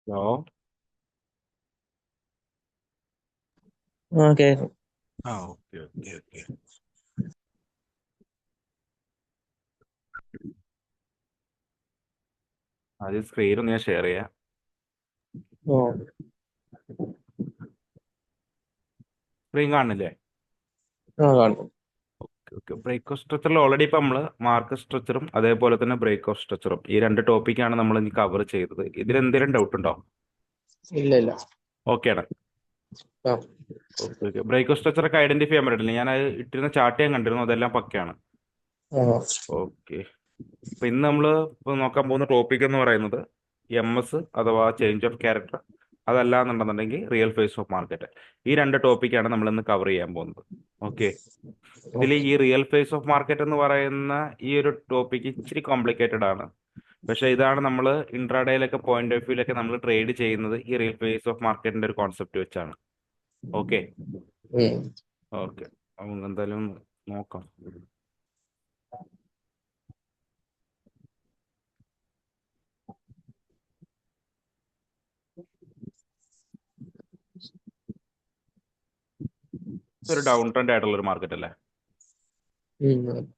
Hello. കേൾക്കാം. Okay okay okay. ആദ്യം screen ഒന്ന് ഞാൻ ഷെയർ ചെയ്യാം. ഓ സ്ക്രീൻ കാണുന്നില്ലേ? കാണും. ഓക്കെ. ബ്രേക്ക് ഓഫ് സ്ട്രക്ചറിൽ ഓൾറെഡി ഇപ്പം നമ്മൾ മാർക്ക് സ്ട്രക്ചറും അതേപോലെ തന്നെ ബ്രേക്ക് ഓഫ് സ്ട്രക്ചറും ഈ രണ്ട് ടോപ്പിക്കാണ് നമ്മൾ ഇനി കവർ ചെയ്തത്. ഇതിൽ എന്തെങ്കിലും ഡൗട്ട് ഉണ്ടോ? ഇല്ല ഇല്ല. ഓക്കെ ആണ്. ആ ഓക്കെ. ബ്രേക്ക് ഓഫ് സ്ട്രക്ചർ ഒക്കെ ഐഡന്റിഫൈ ചെയ്യാൻ പറ്റില്ല. ഞാൻ അത് ഇട്ടിരുന്ന ചാർട്ട് ഞാൻ കണ്ടിരുന്നു, അതെല്ലാം പക്കയാണ്. ആ ഓക്കെ. അപ്പൊ ഇന്ന് നമ്മൾ ഇപ്പൊ നോക്കാൻ പോകുന്ന ടോപ്പിക് എന്ന് പറയുന്നത് MS അഥവാ ചേഞ്ച് ഓഫ് ക്യാരക്ടർ, അതല്ല എന്നുണ്ടെന്നുണ്ടെങ്കിൽ റിയൽ ഫേസ് ഓഫ് മാർക്കറ്റ്. ഈ രണ്ട് ടോപ്പിക്കാണ് നമ്മൾ ഇന്ന് കവർ ചെയ്യാൻ പോകുന്നത്. ഓക്കെ. ഇതിൽ ഓക്കെ. ഈ റിയൽ ഫേസ് ഓഫ് മാർക്കറ്റ് എന്ന് പറയുന്ന ഈ ഒരു ടോപ്പിക്ക് ഇച്ചിരി കോംപ്ലിക്കേറ്റഡ് ആണ്. പക്ഷെ ഇതാണ് നമ്മൾ ഇൻട്രാഡേയിലൊക്കെ പോയിന്റ് ഓഫ് വ്യൂലൊക്കെ നമ്മൾ ട്രേഡ് ചെയ്യുന്നത് ഈ റിയൽ ഫേസ് ഓഫ് മാർക്കറ്റിന്റെ ഒരു കോൺസെപ്റ്റ് വെച്ചാണ്. ഓക്കെ. ഉം. ഓക്കെ. എന്തായാലും നോക്കാം. ഇതൊരു ഡൗൺ ട്രെൻഡ് ആയിട്ടുള്ള ഒരു മാർക്കറ്റ് അല്ലേ? ഉം.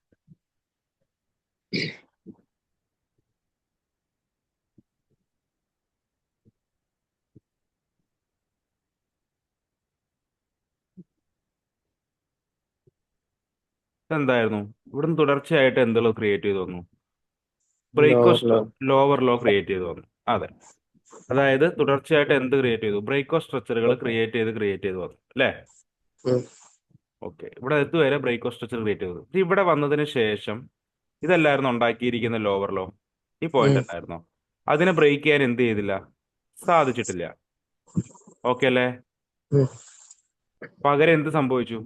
എന്തായിരുന്നു ഇവിടുന്ന് തുടർച്ചയായിട്ട് എന്തെല്ലോ ക്രിയേറ്റ് ചെയ്തു വന്നു? Break lower low. Lower low create ചെയ്തു വന്നു. അതെ. അതായത് തുടർച്ചയായിട്ട് എന്ത് ക്രിയേറ്റ് ചെയ്തു? ബ്രേക്ക് ഓഫ് സ്ട്രക്ചറുകൾ ക്രിയേറ്റ് ചെയ്ത് വന്നു അല്ലേ? ഉം. ഓക്കെ. ഇവിടെ ഇതുവരെ ബ്രേക്ക് ഓഫ് സ്ട്രക്ചർ ക്രിയേറ്റ് ചെയ്തത്. ഇത് ഇവിടെ വന്നതിന് ശേഷം ഇതല്ലായിരുന്നു ഉണ്ടാക്കിയിരിക്കുന്ന ലോവർ ലോ. ഈ പോയിന്റ് ഉം. അല്ലായിരുന്നോ? അതിനെ ബ്രേക്ക് ചെയ്യാൻ എന്ത് ചെയ്തില്ല? സാധിച്ചിട്ടില്ല. ഓക്കെ അല്ലേ? ഉം. പകരം എന്ത് സംഭവിച്ചു?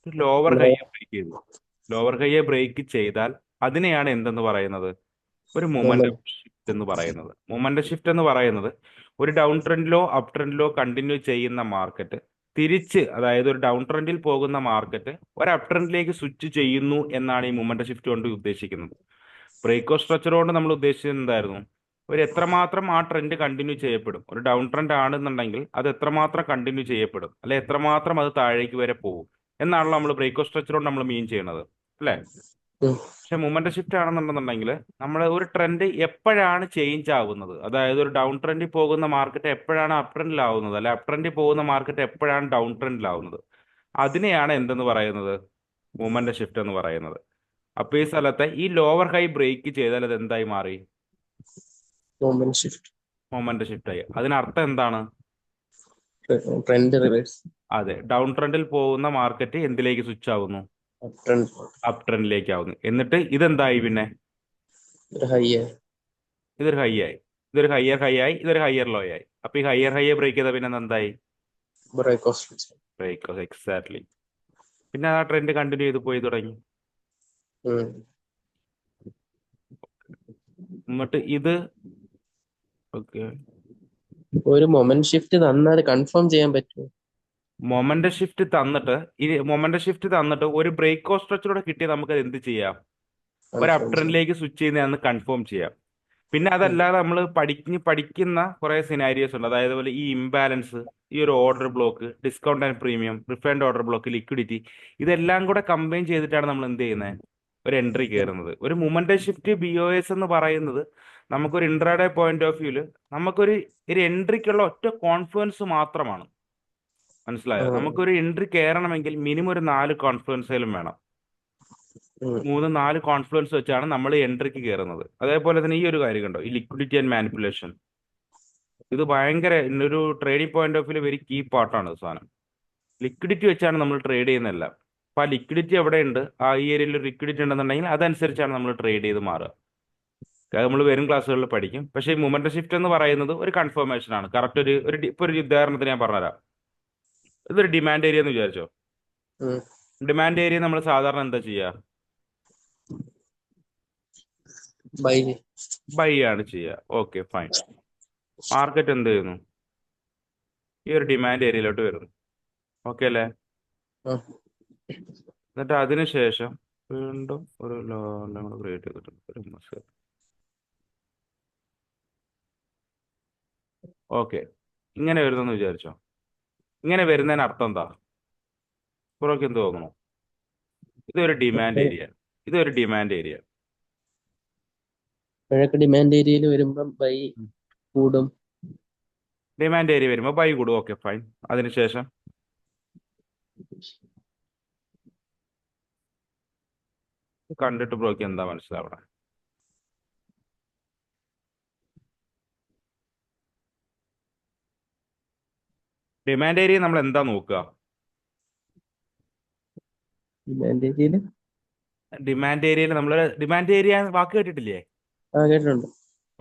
ലോവർ ബ്രോ- ഹൈയെ ബ്രേക്ക് ചെയ്തു. ലോവർ ഹൈയെ ബ്രേക്ക് ചെയ്താൽ അതിനെയാണ് എന്തെന്ന് പറയുന്നത്? ഒരു മൊമെന്റം മൊമെന്റ്. ഷിഫ്റ്റ് എന്ന് പറയുന്നത്. മൊമെന്റം ഷിഫ്റ്റ് എന്ന് പറയുന്നത് ഒരു ഡൗൺ ട്രെൻഡിലോ അപ് ട്രെൻഡിലോ കണ്ടിന്യൂ ചെയ്യുന്ന മാർക്കറ്റ് തിരിച്ച്, അതായത് ഒരു ഡൗൺ ട്രെൻഡിൽ പോകുന്ന മാർക്കറ്റ് ഒരു അപ് ട്രെൻഡിലേക്ക് സ്വിച്ച് ചെയ്യുന്നു എന്നാണ് ഈ മൊമെന്റം ഷിഫ്റ്റ് കൊണ്ട് ഉദ്ദേശിക്കുന്നത്. ബ്രേക്ക് ഓഫ് സ്ട്രക്ചർ കൊണ്ട് നമ്മൾ ഉദ്ദേശിച്ചത് എന്തായിരുന്നു? ഒരു എത്രമാത്രം ആ ട്രെൻഡ് കണ്ടിന്യൂ ചെയ്യപ്പെടും, ഒരു ഡൗൺ ട്രെൻഡ് ആണെന്നുണ്ടെങ്കിൽ അത് എത്രമാത്രം കണ്ടിന്യൂ ചെയ്യപ്പെടും, അല്ലെ എത്രമാത്രം അത് താഴേക്ക് വരെ പോകും എന്നാണല്ലോ നമ്മൾ ബ്രേക്ക് ഓഫ് സ്ട്രക്ചർ കൊണ്ട് നമ്മൾ മീൻ ചെയ്യണത് അല്ലേ? ഉം. പക്ഷെ മൊമെന്റ് ഷിഫ്റ്റ് ആണെന്നുണ്ടെന്നുണ്ടെങ്കിൽ നമ്മൾ ഒരു ട്രെൻഡ് എപ്പോഴാണ് ചേഞ്ച് ആവുന്നത്, അതായത് ഒരു ഡൗൺ ട്രെൻഡിൽ പോകുന്ന മാർക്കറ്റ് എപ്പോഴാണ് അപ് ട്രെൻഡിലാവുന്നത്, അല്ലെ അപ് ട്രെൻഡിൽ പോകുന്ന മാർക്കറ്റ് എപ്പോഴാണ് ഡൗൺ ട്രെൻഡിലാവുന്നത്, അതിനെയാണ് എന്തെന്ന് പറയുന്നത്? മൊമെന്റ് ഷിഫ്റ്റ് എന്ന് പറയുന്നത്. അപ്പൊ ഈ സ്ഥലത്തെ ഈ ലോവർ ഹൈ ബ്രേക്ക് ചെയ്താൽ അത് എന്തായി മാറി? Moment shift. മൊമെന്റ് ഷിഫ്റ്റ് ആയി. അതിനർത്ഥം എന്താണ്? Trend reverse. അതെ, ഡൗൺ ട്രെൻഡിൽ പോകുന്ന മാർക്കറ്റ് എന്തിലേക്ക് സ്വിച്ച് ആവുന്നു? Up trend. അപ് ട്രെൻഡിലേക്ക് ആവുന്നു. എന്നിട്ട് ഇതെന്തായി പിന്നെ? ഒരു ഹൈ. ഇതൊരു ഹൈ ആയി. ഇതൊരു ഹൈ ആയി. ഇതൊരു ഹയർ ലോ ആയി. അപ്പൊ ഈ ഹൈയെ ബ്രേക്ക് ചെയ്ത പിന്നെ എന്തായി? Break of structure. Break. Exactly. പിന്നെ ആ ട്രെൻഡ് കണ്ടിന്യൂ ചെയ്ത് പോയി തുടങ്ങി. ഉം. എന്നിട്ട് ഇത് ഓക്കെ. ഒരു മൊമെന്റ് ഷിഫ്റ്റ് തന്നാൽ കൺഫേം ചെയ്യാൻ പറ്റുമോ? മൊമെന്റ് ഷിഫ്റ്റ് തന്നിട്ട് ഒരു ബ്രേക്ക് ഓഫ് സ്ട്രക്ചറൂടെ കിട്ടിയാൽ നമുക്ക് എന്ത് ചെയ്യാം? ഒരു അപ് കൺഫേം ചെയ്യാൻ. ട്രെൻഡിലേക്ക് സ്വിച്ച് ചെയ്യുന്നതാണെന്ന് കൺഫേം ചെയ്യാം. പിന്നെ ഉം. അതല്ലാതെ നമ്മൾ പഠിക്കുന്ന കുറെ സിനാരിയോസ് ഉണ്ട്. അതായത് പോലെ ഈ ഇംബാലൻസ്, ഈ ഒരു order block, discount and premium, refined order block, liquidity, ഇതെല്ലാം കൂടെ കമ്പൈൻ ചെയ്തിട്ടാണ് നമ്മൾ എന്ത് ചെയ്യുന്നത്? ഒരു എൻട്രി കയറുന്നത്. ഒരു മൊമെന്റം ഷിഫ്റ്റ് BOS എന്ന് പറയുന്നത് നമുക്കൊരു ഇൻട്രാഡേ പോയിന്റ് ഓഫ് വ്യൂല് ഒരു എൻട്രിക്കുള്ള ഒറ്റ കോൺഫിഡൻസ് മാത്രമാണ്. മനസ്സിലായോ? ആ. നമുക്കൊരു എൻട്രി കയറണമെങ്കിൽ മിനിമം ഒരു 4 കോൺഫിഡൻസേലും വേണം. ഉം. 3-4 കോൺഫിഡൻസ് വെച്ചാണ് നമ്മൾ എൻട്രിക്ക് കയറുന്നത്. അതേപോലെ തന്നെ ഈ ഒരു കാര്യം കണ്ടോ, ഈ ലിക്വിഡിറ്റി ആൻഡ് മാനിപ്പുലേഷൻ, ഇത് ഭയങ്കര ഒരു trading point of view very key പാർട്ടാണ് സാധനം. ലിക്വിഡിറ്റി വെച്ചാണ് നമ്മൾ ട്രേഡ് ചെയ്യുന്നതല്ല. അപ്പൊ ആ ലിക്വിഡിറ്റി എവിടെയുണ്ട്, ആ ഈ ഏരിയയിൽ ലിക്വിഡിറ്റി ഉണ്ടെന്നുണ്ടെങ്കിൽ അതനുസരിച്ചാണ് നമ്മൾ ട്രേഡ് ചെയ്ത് മാറുക. അത് നമ്മൾ വരും ക്ലാസ്സുകളിൽ പഠിക്കും. പക്ഷേ ഈ മൊമെന്റ് ഷിഫ്റ്റ് എന്ന് പറയുന്നത് ഒരു കൺഫർമേഷൻ ആണ്. കറക്റ്റ് ഇപ്പൊ ഒരു ഉദാഹരണത്തിന് ഞാൻ പറഞ്ഞുതരാം. ഇതൊരു ഡിമാൻഡ് ഏരിയ എന്ന് വിചാരിച്ചോ. ഉം. ഡിമാൻഡ് ഏരിയ നമ്മൾ സാധാരണ എന്താ ചെയ്യുക? ബൈ. ബൈ ആണ് ചെയ്യുക. Okay, fine. മാർക്കറ്റ് എന്ത് ചെയ്യുന്നു? ഈ ഒരു ഡിമാൻഡ് ഏരിയയിലോട്ട് വരുന്നു. ഓക്കെ അല്ലേ? ആ. എന്നിട്ട് അതിനുശേഷം വീണ്ടും ഒരു എല്ലാം കൂടെ ക്രിയേറ്റ് ചെയ്തിട്ടുണ്ട്. ഒരു ഓക്കെ, ഇങ്ങനെ വരുന്നെന്ന് വിചാരിച്ചോ. ഇങ്ങനെ വരുന്നതിന് അർത്ഥം എന്താ? ബ്രോക്ക് എന്ത് തോന്നുന്നു? ഇതൊരു ഡിമാൻഡ് ഏരിയ, ഇതൊരു ഡിമാൻഡ് ഏരിയ. ഇപ്പോഴൊക്കെ ഡിമാൻഡ് ഏരിയയിൽ വരുമ്പം ബൈ കൂടും. ഡിമാൻഡ് ഏരിയ വരുമ്പോൾ ബൈ കൂടും. Okay fine. അതിനുശേഷം കണ്ടിട്ട് ബ്രോക്ക് എന്താ മനസ്സിലാവണം? ഡിമാൻഡ് ഏരിയ നമ്മൾ എന്താ നോക്കുക? ഡിമാൻഡ് ഏരിയയിൽ ഡിമാൻഡ് ഏരിയയിൽ നമ്മൾ ഡിമാൻഡ് ഏരിയ വാക്ക് കേട്ടിട്ടില്ലേ? കേട്ടിട്ടുണ്ട്.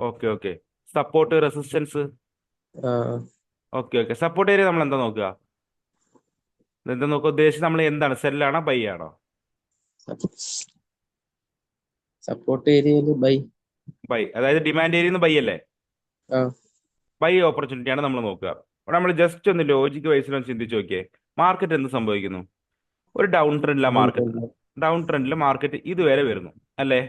Okay okay. Support, resistance. ആ ഓക്കെ ഓക്കെ. സപ്പോർട്ട് ഏരിയ നമ്മൾ എന്താ നോക്കുക? എന്താ നോക്കുക? ഉദ്ദേശിച്ച് നമ്മൾ എന്താണ്, സെല്ലാണോ ബൈ ആണോ? സപ്പോർട്ട് ഏരിയയിൽ ബൈ. ബൈ, അതായത് ഡിമാൻഡ് ഏരിയ ബൈ അല്ലേ? ആ ബൈ ഓപ്പർച്യൂണിറ്റി ആണ് നമ്മൾ നോക്കുക. അവിടെ നമ്മൾ ജസ്റ്റ് ഒന്ന് ലോജിക്ക് വൈസിൽ ഒന്ന് ചിന്തിച്ച് നോക്കിയേ. മാർക്കറ്റ് എന്ത് സംഭവിക്കുന്നു? ഒരു ഡൗൺ ട്രെൻഡിലാണ് മാർക്കറ്റ്. ഡൗൺ ട്രെൻഡിൽ മാർക്കറ്റ് ഇതുവരെ വരുന്നു അല്ലേ?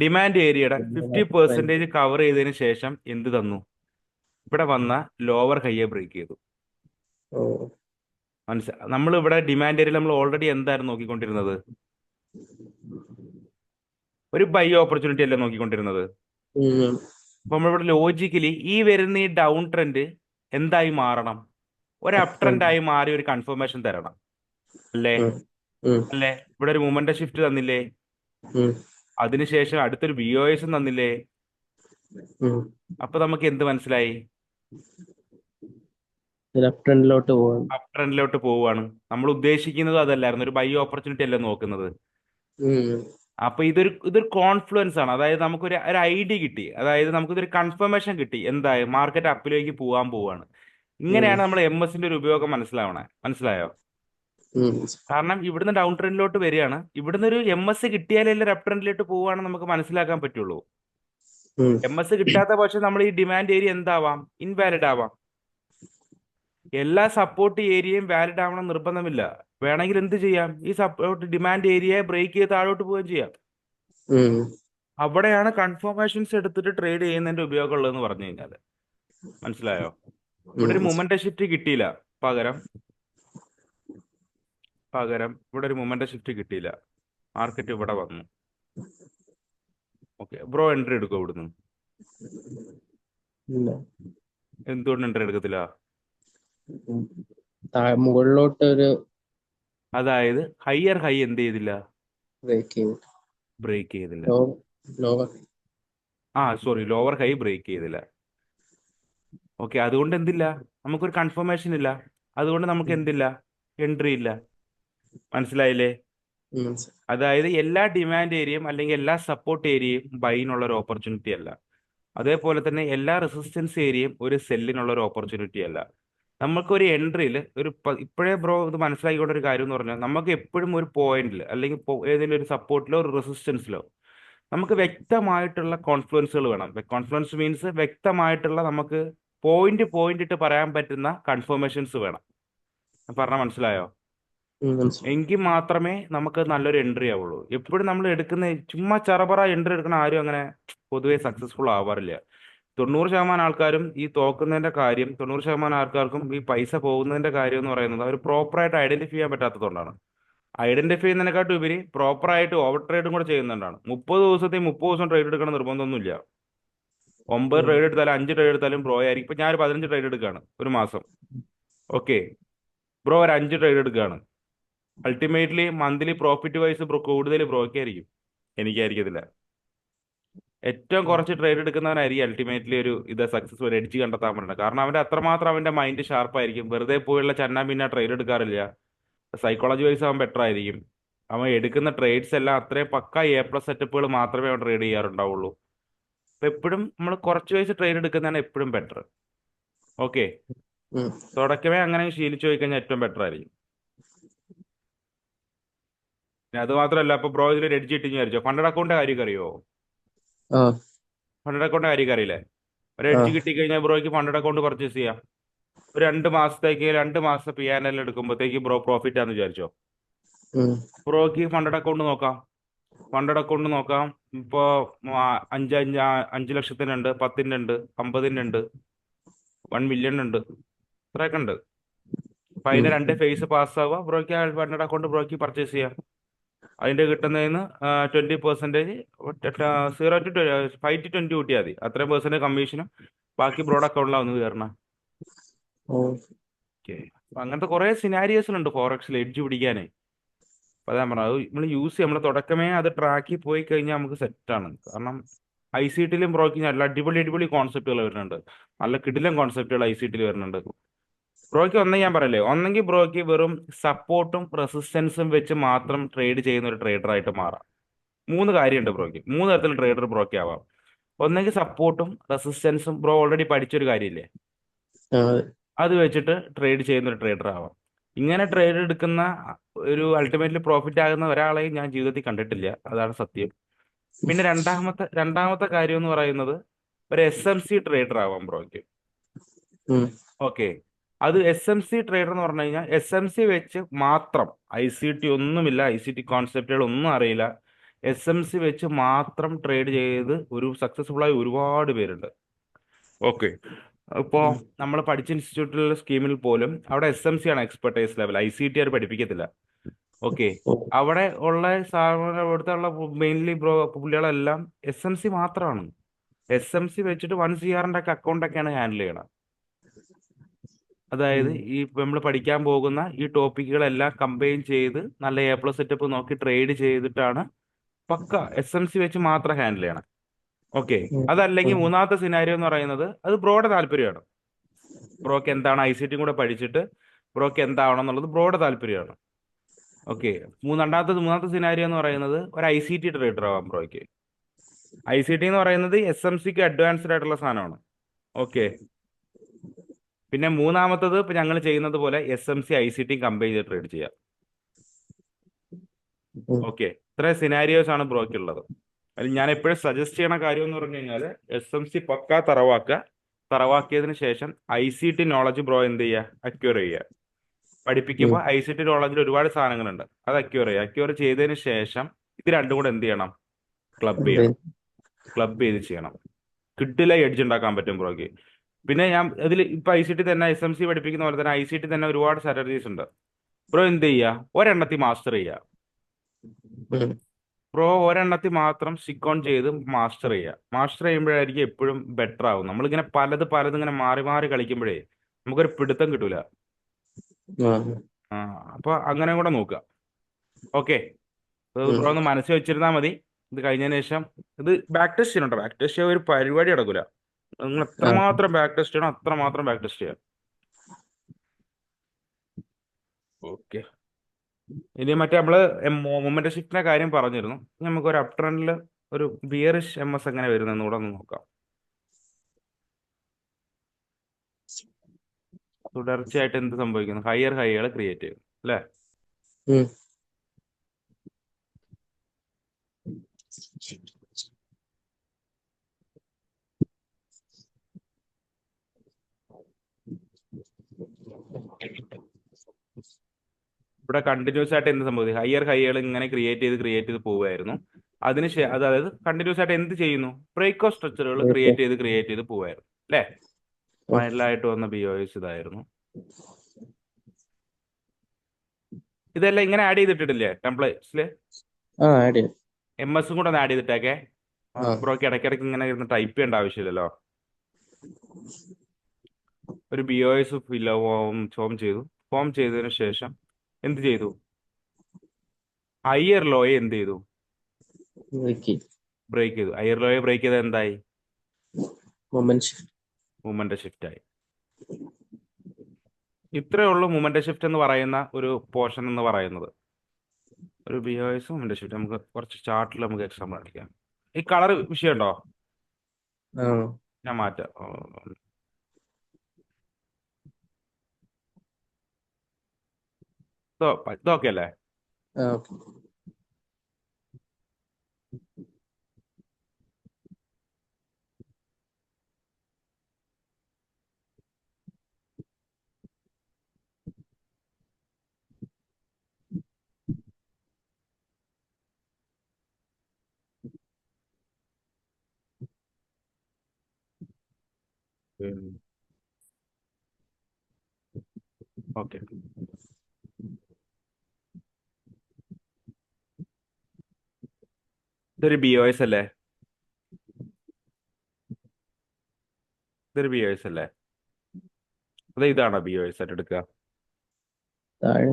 ഡിമാൻഡ് ഏരിയയുടെ 50% കവർ ചെയ്തതിന് ശേഷം എന്ത് തന്നു? ഇവിടെ വന്ന ലോവർ ഹൈയെ ബ്രേക്ക് ചെയ്തു. ഓ മനസ്സിലായി? നമ്മൾ ഇവിടെ ഡിമാൻഡ് ഏരിയയിൽ നമ്മൾ ഓൾറെഡി എന്തായിരുന്നു നോക്കിക്കൊണ്ടിരുന്നത്? ഒരു ബൈ ഓപ്പർച്യൂണിറ്റി അല്ലേ നോക്കിക്കൊണ്ടിരുന്നത്? ഉം. അപ്പൊ നമ്മളിവിടെ ലോജിക്കലി ഈ വരുന്ന ഈ ഡൗൺ ട്രെൻഡ് എന്തായി മാറണം? ഒരു അപ് ട്രെൻഡ് ആയി മാറി ഒരു കൺഫർമേഷൻ തരണം അല്ലേ? അല്ലേ? ഇവിടെ ഒരു മൂവ്മെന്റ് ഷിഫ്റ്റ് തന്നില്ലേ? അതിനുശേഷം അടുത്തൊരു BOS തന്നില്ലേ? അപ്പൊ നമുക്ക് എന്ത് മനസ്സിലായി? അപ് ട്രെൻഡിലോട്ട് പോവാണ്. അപ് ട്രെൻഡിലോട്ട് പോവുകയാണ്. നമ്മൾ ഉദ്ദേശിക്കുന്നത് അതല്ലായിരുന്നു, ഒരു ബൈ ഓപ്പർച്യൂണിറ്റി അല്ലേ നോക്കുന്നത്. അപ്പൊ ഇതൊരു കോൺഫ്ലുവൻസ് ആണ്. അതായത് നമുക്കൊരു ഒരു ഐഡിയ കിട്ടി, അതായത് നമുക്കിതൊരു കൺഫർമേഷൻ കിട്ടി, എന്തായി മാർക്കറ്റ് അപ്പിലേക്ക് പോകാൻ പോവാണ്. ഇങ്ങനെയാണ് നമ്മൾ MS-ന്റെ ഒരു ഉപയോഗം മനസ്സിലായോ? കാരണം ഇവിടുന്ന് ഡൗൺ ട്രെൻഡിലോട്ട് വരികയാണ്, ഇവിടുന്ന് ഒരു MS കിട്ടിയാലേ ഒരു അപ് ട്രെൻഡിലോട്ട് പോവാണ് നമുക്ക് മനസ്സിലാക്കാൻ പറ്റുള്ളൂ. MS കിട്ടാത്ത പക്ഷം നമ്മൾ ഈ ഡിമാൻഡ് ഏരിയ എന്താവാം? ഇൻവാലിഡ് ആവാം. എല്ലാ സപ്പോർട്ട് ഏരിയയും വാലിഡ് ആവണം നിർബന്ധമില്ല. വേണമെങ്കിൽ എന്ത് ചെയ്യാം? ഈ സപ്പോർട്ട് ഡിമാൻഡ് ഏരിയയെ ബ്രേക്ക് ചെയ്ത് താഴോട്ട് പോവുകയും ചെയ്യാം. അവിടെയാണ് കൺഫർമേഷൻസ് എടുത്തിട്ട് ട്രേഡ് ചെയ്യുന്നതിന്റെ ഉപയോഗം ഉള്ളതെന്ന് പറഞ്ഞു കഴിഞ്ഞാൽ. മനസ്സിലായോ? ഇവിടെ ഒരു മൊമെന്റം ഷിഫ്റ്റ് കിട്ടിയില്ല, പകരം ഇവിടെ ഒരു മൊമെന്റം ഷിഫ്റ്റ് കിട്ടിയില്ല, മാർക്കറ്റ് ഇവിടെ വന്നു. ഓക്കെ, ബ്രോ എൻട്രി എടുക്കും ഇവിടുന്ന്? എന്തുകൊണ്ട് എൻട്രി എടുക്കത്തില്ല? മുകളിലോട്ട് ഒരു അതായത് ഹയർ ഹൈ എന്ത് ചെയ്തില്ല? ബ്രേക്ക് ചെയ്തില്ല. സോറി, ലോവർ ഹൈ ബ്രേക്ക് ചെയ്തില്ല. ഓക്കെ, അതുകൊണ്ട് എന്തില്ല? നമുക്കൊരു കൺഫർമേഷൻ ഇല്ല, അതുകൊണ്ട് നമുക്ക് എന്തില്ല? എൻട്രി ഇല്ല. മനസ്സിലായില്ലേ? അതായത് എല്ലാ ഡിമാൻഡ് ഏരിയയും അല്ലെങ്കിൽ എല്ലാ സപ്പോർട്ട് ഏരിയയും ബൈനുള്ള ഒരു ഓപ്പർച്യൂണിറ്റി അല്ല. അതേപോലെ തന്നെ എല്ലാ റെസിസ്റ്റൻസ് ഏരിയയും ഒരു സെല്ലിനുള്ള ഒരു ഓപ്പർച്യൂണിറ്റി അല്ല. നമുക്കൊരു എൻട്രിയിൽ ഇപ്പോഴേ ബ്രോ ഇത് മനസ്സിലാക്കിക്കൊണ്ട ഒരു കാര്യം എന്ന് പറഞ്ഞാൽ, നമുക്ക് എപ്പോഴും ഒരു പോയിന്റിൽ അല്ലെങ്കിൽ ഏതെങ്കിലും ഒരു സപ്പോർട്ടിലോ ഒരു റെസിസ്റ്റൻസിലോ നമുക്ക് വ്യക്തമായിട്ടുള്ള കോൺഫ്ലുവൻസുകൾ വേണം. കോൺഫ്ലുവൻസ് മീൻസ് വ്യക്തമായിട്ടുള്ള നമുക്ക് പോയിന്റ് ഇട്ട് പറയാൻ പറ്റുന്ന കൺഫർമേഷൻസ് വേണം. പറഞ്ഞാൽ മനസ്സിലായോ? എങ്കിൽ മാത്രമേ നമുക്ക് നല്ലൊരു എൻട്രി ആവുള്ളൂ. എപ്പോഴും നമ്മൾ എടുക്കുന്ന ചുമ്മാ ചറപറ എൻട്രി എടുക്കുന്ന ആരും അങ്ങനെ പൊതുവെ സക്സസ്ഫുൾ ആവാറില്ല. 90% ആൾക്കാരും ഈ തോക്കുന്നതിന്റെ കാര്യം, 90% ആൾക്കാർക്കും ഈ പൈസ പോകുന്നതിന്റെ കാര്യം എന്ന് പറയുന്നത് അവർ പ്രോപ്പറായിട്ട് ഐഡന്റിഫൈ ചെയ്യാൻ പറ്റാത്തതുകൊണ്ടാണ്. ഐഡന്റിഫൈ ചെയ്യുന്നതിനെക്കാട്ടും ഉപരി പ്രോപ്പറായിട്ട് ഓവർ ട്രേഡും കൂടെ ചെയ്യുന്നുണ്ടാണ്. 30 ദിവസം ട്രേഡ് എടുക്കണം നിർബന്ധമൊന്നുമില്ല. 9 ട്രേഡ് എടുത്താലും 5 ട്രേഡ് എടുത്താലും ബ്രോ ആയിരിക്കും. ഇപ്പൊ ഞാൻ ഒരു 15 ട്രേഡ് എടുക്കുകയാണ് ഒരു മാസം. ഓക്കെ, ബ്രോ ഒരു 5 ട്രേഡ് എടുക്കുകയാണ്. അൾട്ടിമേറ്റ്ലി മന്ത്ലി പ്രോഫിറ്റ് വൈസ് കൂടുതൽ ബ്രോക്കായിരിക്കും, എനിക്കായിരിക്കത്തില്ല. ഏറ്റവും കുറച്ച് ട്രേഡ് എടുക്കുന്നവനായിരിക്കും അൾട്ടിമേറ്റ്ലി ഒരു സക്സസ്ഫുൾ എഡ്ജ് കണ്ടെത്താൻ പറ്റുന്നത്. കാരണം അവന്റെ അത്രമാത്രം അവന്റെ മൈൻഡ് ഷാർപ്പായിരിക്കും. വെറുതെ പോയുള്ള ചന്നാ പിന്നെ ട്രേഡ് എടുക്കാറില്ല. സൈക്കോളജി വൈസ് അവൻ ബെറ്റർ ആയിരിക്കും. അവൻ എടുക്കുന്ന ട്രേഡ്സ് എല്ലാം അത്രയും പക്ക A+ സെറ്റപ്പുകൾ മാത്രമേ അവൻ ട്രേഡ് ചെയ്യാറുണ്ടാവുള്ളൂ. അപ്പൊ എപ്പോഴും നമ്മൾ കുറച്ച് വയസ്സ് ട്രേഡ് എടുക്കുന്നതാണ് എപ്പോഴും ബെറ്റർ. ഓക്കെ, തുടക്കമേ അങ്ങനെ ശീലിച്ചു പോയി കഴിഞ്ഞാൽ ഏറ്റവും ബെറ്റർ ആയിരിക്കും. പിന്നെ അത് മാത്രമല്ല, ഇപ്പൊ ബ്രോ ഇതിൽ എഡ്ജ് കിട്ടി വിചാരിച്ചോ, ഫണ്ടഡ് അക്കൗണ്ട് കാര്യമൊക്കെ അറിയോ? ഫണ്ടഡ് അക്കൗണ്ട് കാര്യമൊക്കെ അറിയില്ലേ? ഒരു എഡ്ജ് കിട്ടിക്കഴിഞ്ഞാൽ ബ്രോയ്ക്ക് ഫണ്ടഡ് അക്കൗണ്ട് പർച്ചേസ് ചെയ്യാം. ഒരു 2 മാസത്തേക്ക് 2 മാസം P&L എടുക്കുമ്പോഴത്തേക്ക് ബ്രോ പ്രോഫിറ്റ് ആണെന്ന് വിചാരിച്ചോ, ബ്രോയ്ക്ക് ഫണ്ടഡ് അക്കൗണ്ട് നോക്കാം. ഇപ്പോ 5 ലക്ഷത്തിനുണ്ട്, 10-ന്റെ ഉണ്ട്, 50-ന്റെ ഉണ്ട്. 1 മില്യൺ ഉണ്ട്, ഇത്രയൊക്കെ ഉണ്ട്. അപ്പൊ ഉം. അതിന്റെ 2 ഫേസ് പാസ്സാവുക, ബ്രോക്ക് ആ ഫണ്ട് അക്കൗണ്ട് ബ്രോക്ക് പർച്ചേസ് ചെയ്യാം. അതിന്റെ കിട്ടുന്നതിന് 20%, 5 to 20 കൂട്ടിയാൽ മതി. അത്രയും പെർസെന്റ് കമ്മീഷനും ബാക്കി ബ്രോഡ് അക്കൗണ്ടിലാണ് വന്ന് കയറണം. ഓ. ഓക്കെ. അപ്പൊ അങ്ങനത്തെ കുറെ സിനാരിയോസിലുണ്ട് ഫോറക്സിൽ എഡ്ജ് പിടിക്കാനേ. അപ്പൊ അതാ പറഞ്ഞത്, അത് നമ്മൾ യൂസ് ചെയ്യും, നമ്മൾ തുടക്കമേ അത് ട്രാക്കിൽ പോയി കഴിഞ്ഞാൽ നമുക്ക് സെറ്റാണ്. കാരണം ഐ സി ടിയിലും ബ്രോക്കിങ് നല്ല അടിപൊളി അടിപൊളി കോൺസെപ്റ്റുകൾ വരുന്നുണ്ട്, നല്ല കിടിലം കോൺസെപ്റ്റുകൾ ഐ സി ടിയിൽ വരുന്നുണ്ട്. ബ്രോയ്ക്ക് ഞാൻ പറയല്ലേ, ഒന്നെങ്കിൽ ബ്രോയ്ക്ക് വെറും സപ്പോർട്ടും റെസിസ്റ്റൻസും വെച്ച് മാത്രം ട്രേഡ് ചെയ്യുന്ന ഒരു ട്രേഡർ ആയിട്ട് മാറാം. 3 കാര്യമുണ്ട് ബ്രോയ്ക്ക്, 3 തരത്തിൽ ട്രേഡർ ബ്രോയ്ക്ക് ആവാം. ഒന്നെങ്കിൽ സപ്പോർട്ടും റെസിസ്റ്റൻസും, ബ്രോ ഓൾറെഡി പഠിച്ചൊരു കാര്യമില്ലേ, ആ, അത് വെച്ചിട്ട് ട്രേഡ് ചെയ്യുന്ന ഒരു ട്രേഡർ ആവാം. ഇങ്ങനെ ട്രേഡ് എടുക്കുന്ന ഒരു അൾട്ടിമേറ്റ്ലി പ്രോഫിറ്റ് ആകുന്ന ഒരാളെയും ഞാൻ ജീവിതത്തിൽ കണ്ടിട്ടില്ല, അതാണ് സത്യം. പിന്നെ രണ്ടാമത്തെ കാര്യം എന്ന് പറയുന്നത്, ഒരു SMC ട്രേഡർ ആവാം ബ്രോയ്ക്ക്. ഉം. ഓക്കെ. അത് SMC ട്രേഡർ എന്ന് പറഞ്ഞു കഴിഞ്ഞാൽ SMC വെച്ച് മാത്രം, ICT ഒന്നുമില്ല, ICT കോൺസെപ്റ്റുകൾ ഒന്നും അറിയില്ല, SMC വെച്ച് മാത്രം ട്രേഡ് ചെയ്ത് ഒരു സക്സസ്ഫുൾ ആയി ഒരുപാട് പേരുണ്ട്. ഓക്കെ. ഇപ്പോൾ ഉം. നമ്മൾ പഠിച്ച ഇൻസ്റ്റിറ്റ്യൂട്ടിലെ സ്കീമിൽ പോലും അവിടെ SMC ആണ് എക്സ്പെർട്ടൈസ് ലെവൽ, ICT അവർ പഠിപ്പിക്കത്തില്ല. ഓക്കെ. ഓ. അവിടെ ഉള്ള സാധനം ഇവിടുത്തെ ഉള്ള മെയിൻലി പുള്ളികളെല്ലാം SMC മാത്രമാണ്. SMC വെച്ചിട്ട് 1 CR ഒക്കെ അക്കൗണ്ടൊക്കെയാണ് ഹാൻഡിൽ ചെയ്യണം. അതായത് ഉം. ഈ നമ്മൾ പഠിക്കാൻ പോകുന്ന ഈ ടോപ്പിക്കുകളെല്ലാം കമ്പൈൻ ചെയ്ത് നല്ല A+ സെറ്റപ്പ് നോക്കി ട്രേഡ് ചെയ്തിട്ടാണ് പക്ക SMC വെച്ച് മാത്രം ഹാൻഡിൽ ചെയ്യണം. ഓക്കെ. ഉം. അതല്ലെങ്കിൽ ഉം. മൂന്നാമത്തെ സിനാരിയോ എന്ന് പറയുന്നത്, അത് ബ്രോയുടെ താല്പര്യമാണ്. ബ്രോക്ക് എന്താണ് ICT കൂടെ പഠിച്ചിട്ട് ബ്രോക്ക് എന്താവണം എന്നുള്ളത് ബ്രോയുടെ താല്പര്യമാണ്. ഓക്കെ. മൂന്നാമത്തെ സിനാരിയോ എന്ന് പറയുന്നത്, ഒരു ICT ട്രേഡർ ആവാം ബ്രോയ്ക്ക്. ICT എന്ന് പറയുന്നത് SMCക്ക് അഡ്വാൻസ്ഡ് ആയിട്ടുള്ള സാധനമാണ്. ഓക്കെ. പിന്നെ മൂന്നാമത്തത് ഇപ്പൊ ഞങ്ങൾ ചെയ്യുന്നത് പോലെ SMC ICT കമ്പൈൻ ചെയ്ത് ട്രേഡ് ചെയ്യാം. ഉം. ഓക്കെ. ഇത്രയും സിനാരിയോസ് ആണ് ബ്രോയ്ക്ക് ഉള്ളത്. അതിൽ ഞാൻ എപ്പോഴും സജസ്റ്റ് ചെയ്യണ കാര്യം എന്ന് പറഞ്ഞു കഴിഞ്ഞാൽ, SMC പക്കാ തറവാക്കുക. തറവാക്കിയതിന് ശേഷം ICT നോളജ് ബ്രോ എന്ത് ചെയ്യുക, അക്യൂർ ചെയ്യുക. ഉം. പഠിപ്പിക്കുമ്പോൾ ICT നോളജിൽ ഒരുപാട് സാധനങ്ങളുണ്ട്, അത് അക്യൂർ ചെയ്യുക. അക്യൂർ ചെയ്തതിന് ശേഷം ഇത് രണ്ടും കൂടെ എന്ത് ചെയ്യണം, ക്ലബ് അതെ. ചെയ്യണം. ക്ലബ് ചെയ്ത് ചെയ്യണം. കിട്ടില്ല എഡ്ജ് ഉണ്ടാക്കാൻ പറ്റും ബ്രോയ്ക്ക്. പിന്നെ ഞാൻ ഇതിൽ ഇപ്പൊ ICT തന്നെ SMC പഠിപ്പിക്കുന്ന പോലെ തന്നെ ICT തന്നെ ഒരുപാട് സ്ട്രാറ്റജീസ് ഉണ്ട്. ബ്രോ എന്ത് ചെയ്യുക, ഒരെണ്ണത്തിൽ മാസ്റ്റർ ചെയ്യുക. ഉം. ബ്രോ ഒരെണ്ണത്തിൽ മാത്രം സ്റ്റിക്ക് ഓൺ ചെയ്ത് മാസ്റ്റർ ചെയ്യുക. മാസ്റ്റർ ചെയ്യുമ്പോഴായിരിക്കും എപ്പോഴും ബെറ്റർ ആവും. നമ്മളിങ്ങനെ പലത് ഇങ്ങനെ മാറി മാറി കളിക്കുമ്പോഴേ നമുക്കൊരു പിടുത്തം കിട്ടൂല. ആ. ആ, അപ്പൊ അങ്ങനെ കൂടെ നോക്കുക. ഓക്കെ. ഉം. ബ്രോ ഒന്ന് മനസ്സിൽ വെച്ചിരുന്നാൽ മതി. ഇത് കഴിഞ്ഞതിന് ശേഷം ഇത് ബാക്ക് ടെസ്റ്റ് ചെയ്യണം. ബാക്ക് ടെസ്റ്റ് ചെയ്യാൻ ഒരു പരിപാടി നടക്കൂല. നിങ്ങൾ ആ. എത്രമാത്രം ബാക്ക് ടെസ്റ്റ് ചെയ്യണം അത്രമാത്രം ബാക്ക് ടെസ്റ്റ് ചെയ്യാം. ഓക്കെ. ഇനി മറ്റേ നമ്മള് മൊമെന്റ് ഷിഫ്റ്റിന്റെ കാര്യം പറഞ്ഞിരുന്നു. ഇനി നമുക്ക് ഒരു അപ് ട്രെൻഡിൽ ഒരു ബിയറിഷ് MS എങ്ങനെ വരുന്നതെന്ന് കൂടെ ഒന്ന് നോക്കാം. തുടർച്ചയായിട്ട് എന്ത് സംഭവിക്കുന്നു, ഹയർ ഹൈകൾ ക്രിയേറ്റ് ചെയ്യും അല്ലേ. ഉം. ഇവിടെ കണ്ടിന്യൂസ് ആയിട്ട് എന്ത് സംഭവിക്കും, ഹയർ ഹൈകൾ ഇങ്ങനെ ക്രിയേറ്റ് ചെയ്ത് പോവുമായിരുന്നു. അതായത് കണ്ടിന്യൂസ് ആയിട്ട് എന്ത് ചെയ്യുന്നു, ബ്രേക്കോ സ്ട്രക്ചറുകൾ ഓക്കെ. ക്രിയേറ്റ് ചെയ്ത് പോവായിരുന്നു അല്ലേ. വൈറലായിട്ട് വന്ന BOS ഇതായിരുന്നു. ഇതെല്ലാം ഇങ്ങനെ ആഡ് ചെയ്തിട്ടിട്ടില്ലേ ടെംപ്ലേറ്റ്സിൽ. ആ, ആഡ് ചെയ്യാം. MS കൂടെ ഒന്ന് ആഡ് ചെയ്തിട്ടേക്കെ. ആ. ബ്രോക്ക് ഇടയ്ക്കിടയ്ക്ക് ഇങ്ങനെ ഇരുന്ന് ടൈപ്പ് ചെയ്യേണ്ട ആവശ്യമില്ലല്ലോ. ഒരു BOS ഫോം ചെയ്തതിന് ശേഷം എന്ത് ചെയ്തു, ഹയർ ലോയെ എന്ത് ചെയ്തു, ഓക്കെ. ബ്രേക്ക് ചെയ്തു. ഹയർ ലോയെ ബ്രേക്ക് ചെയ്ത് എന്തായി, മൊമെന്റ്. മൂവ്മെന്റ് ഷിഫ്റ്റ് ആയി. ഇത്രയേ ഉള്ളൂ മൂവ്മെന്റ് ഷിഫ്റ്റ് എന്ന് പറയുന്ന ഒരു പോർഷൻ എന്ന് പറയുന്നത്. ഒരു BOS മൂവ്മെന്റ് ഷിഫ്റ്റ് നമുക്ക് കുറച്ച് ചാർട്ടിൽ നമുക്ക് എക്സാമ്പിൾ കാണിക്കാം. ഈ കളർ വിഷയമുണ്ടോ, ആ. ഞാൻ മാറ്റാം. ഇതൊക്കെ അല്ലേ. ആ. ഓക്കെ. ഓക്കെ, ഇതൊരു BOS അല്ലേ? ഇതൊരു BOS അല്ലേ? അതെ, ഇതാണോ BOS ആയിട്ട് എടുക്കുക? താഴെ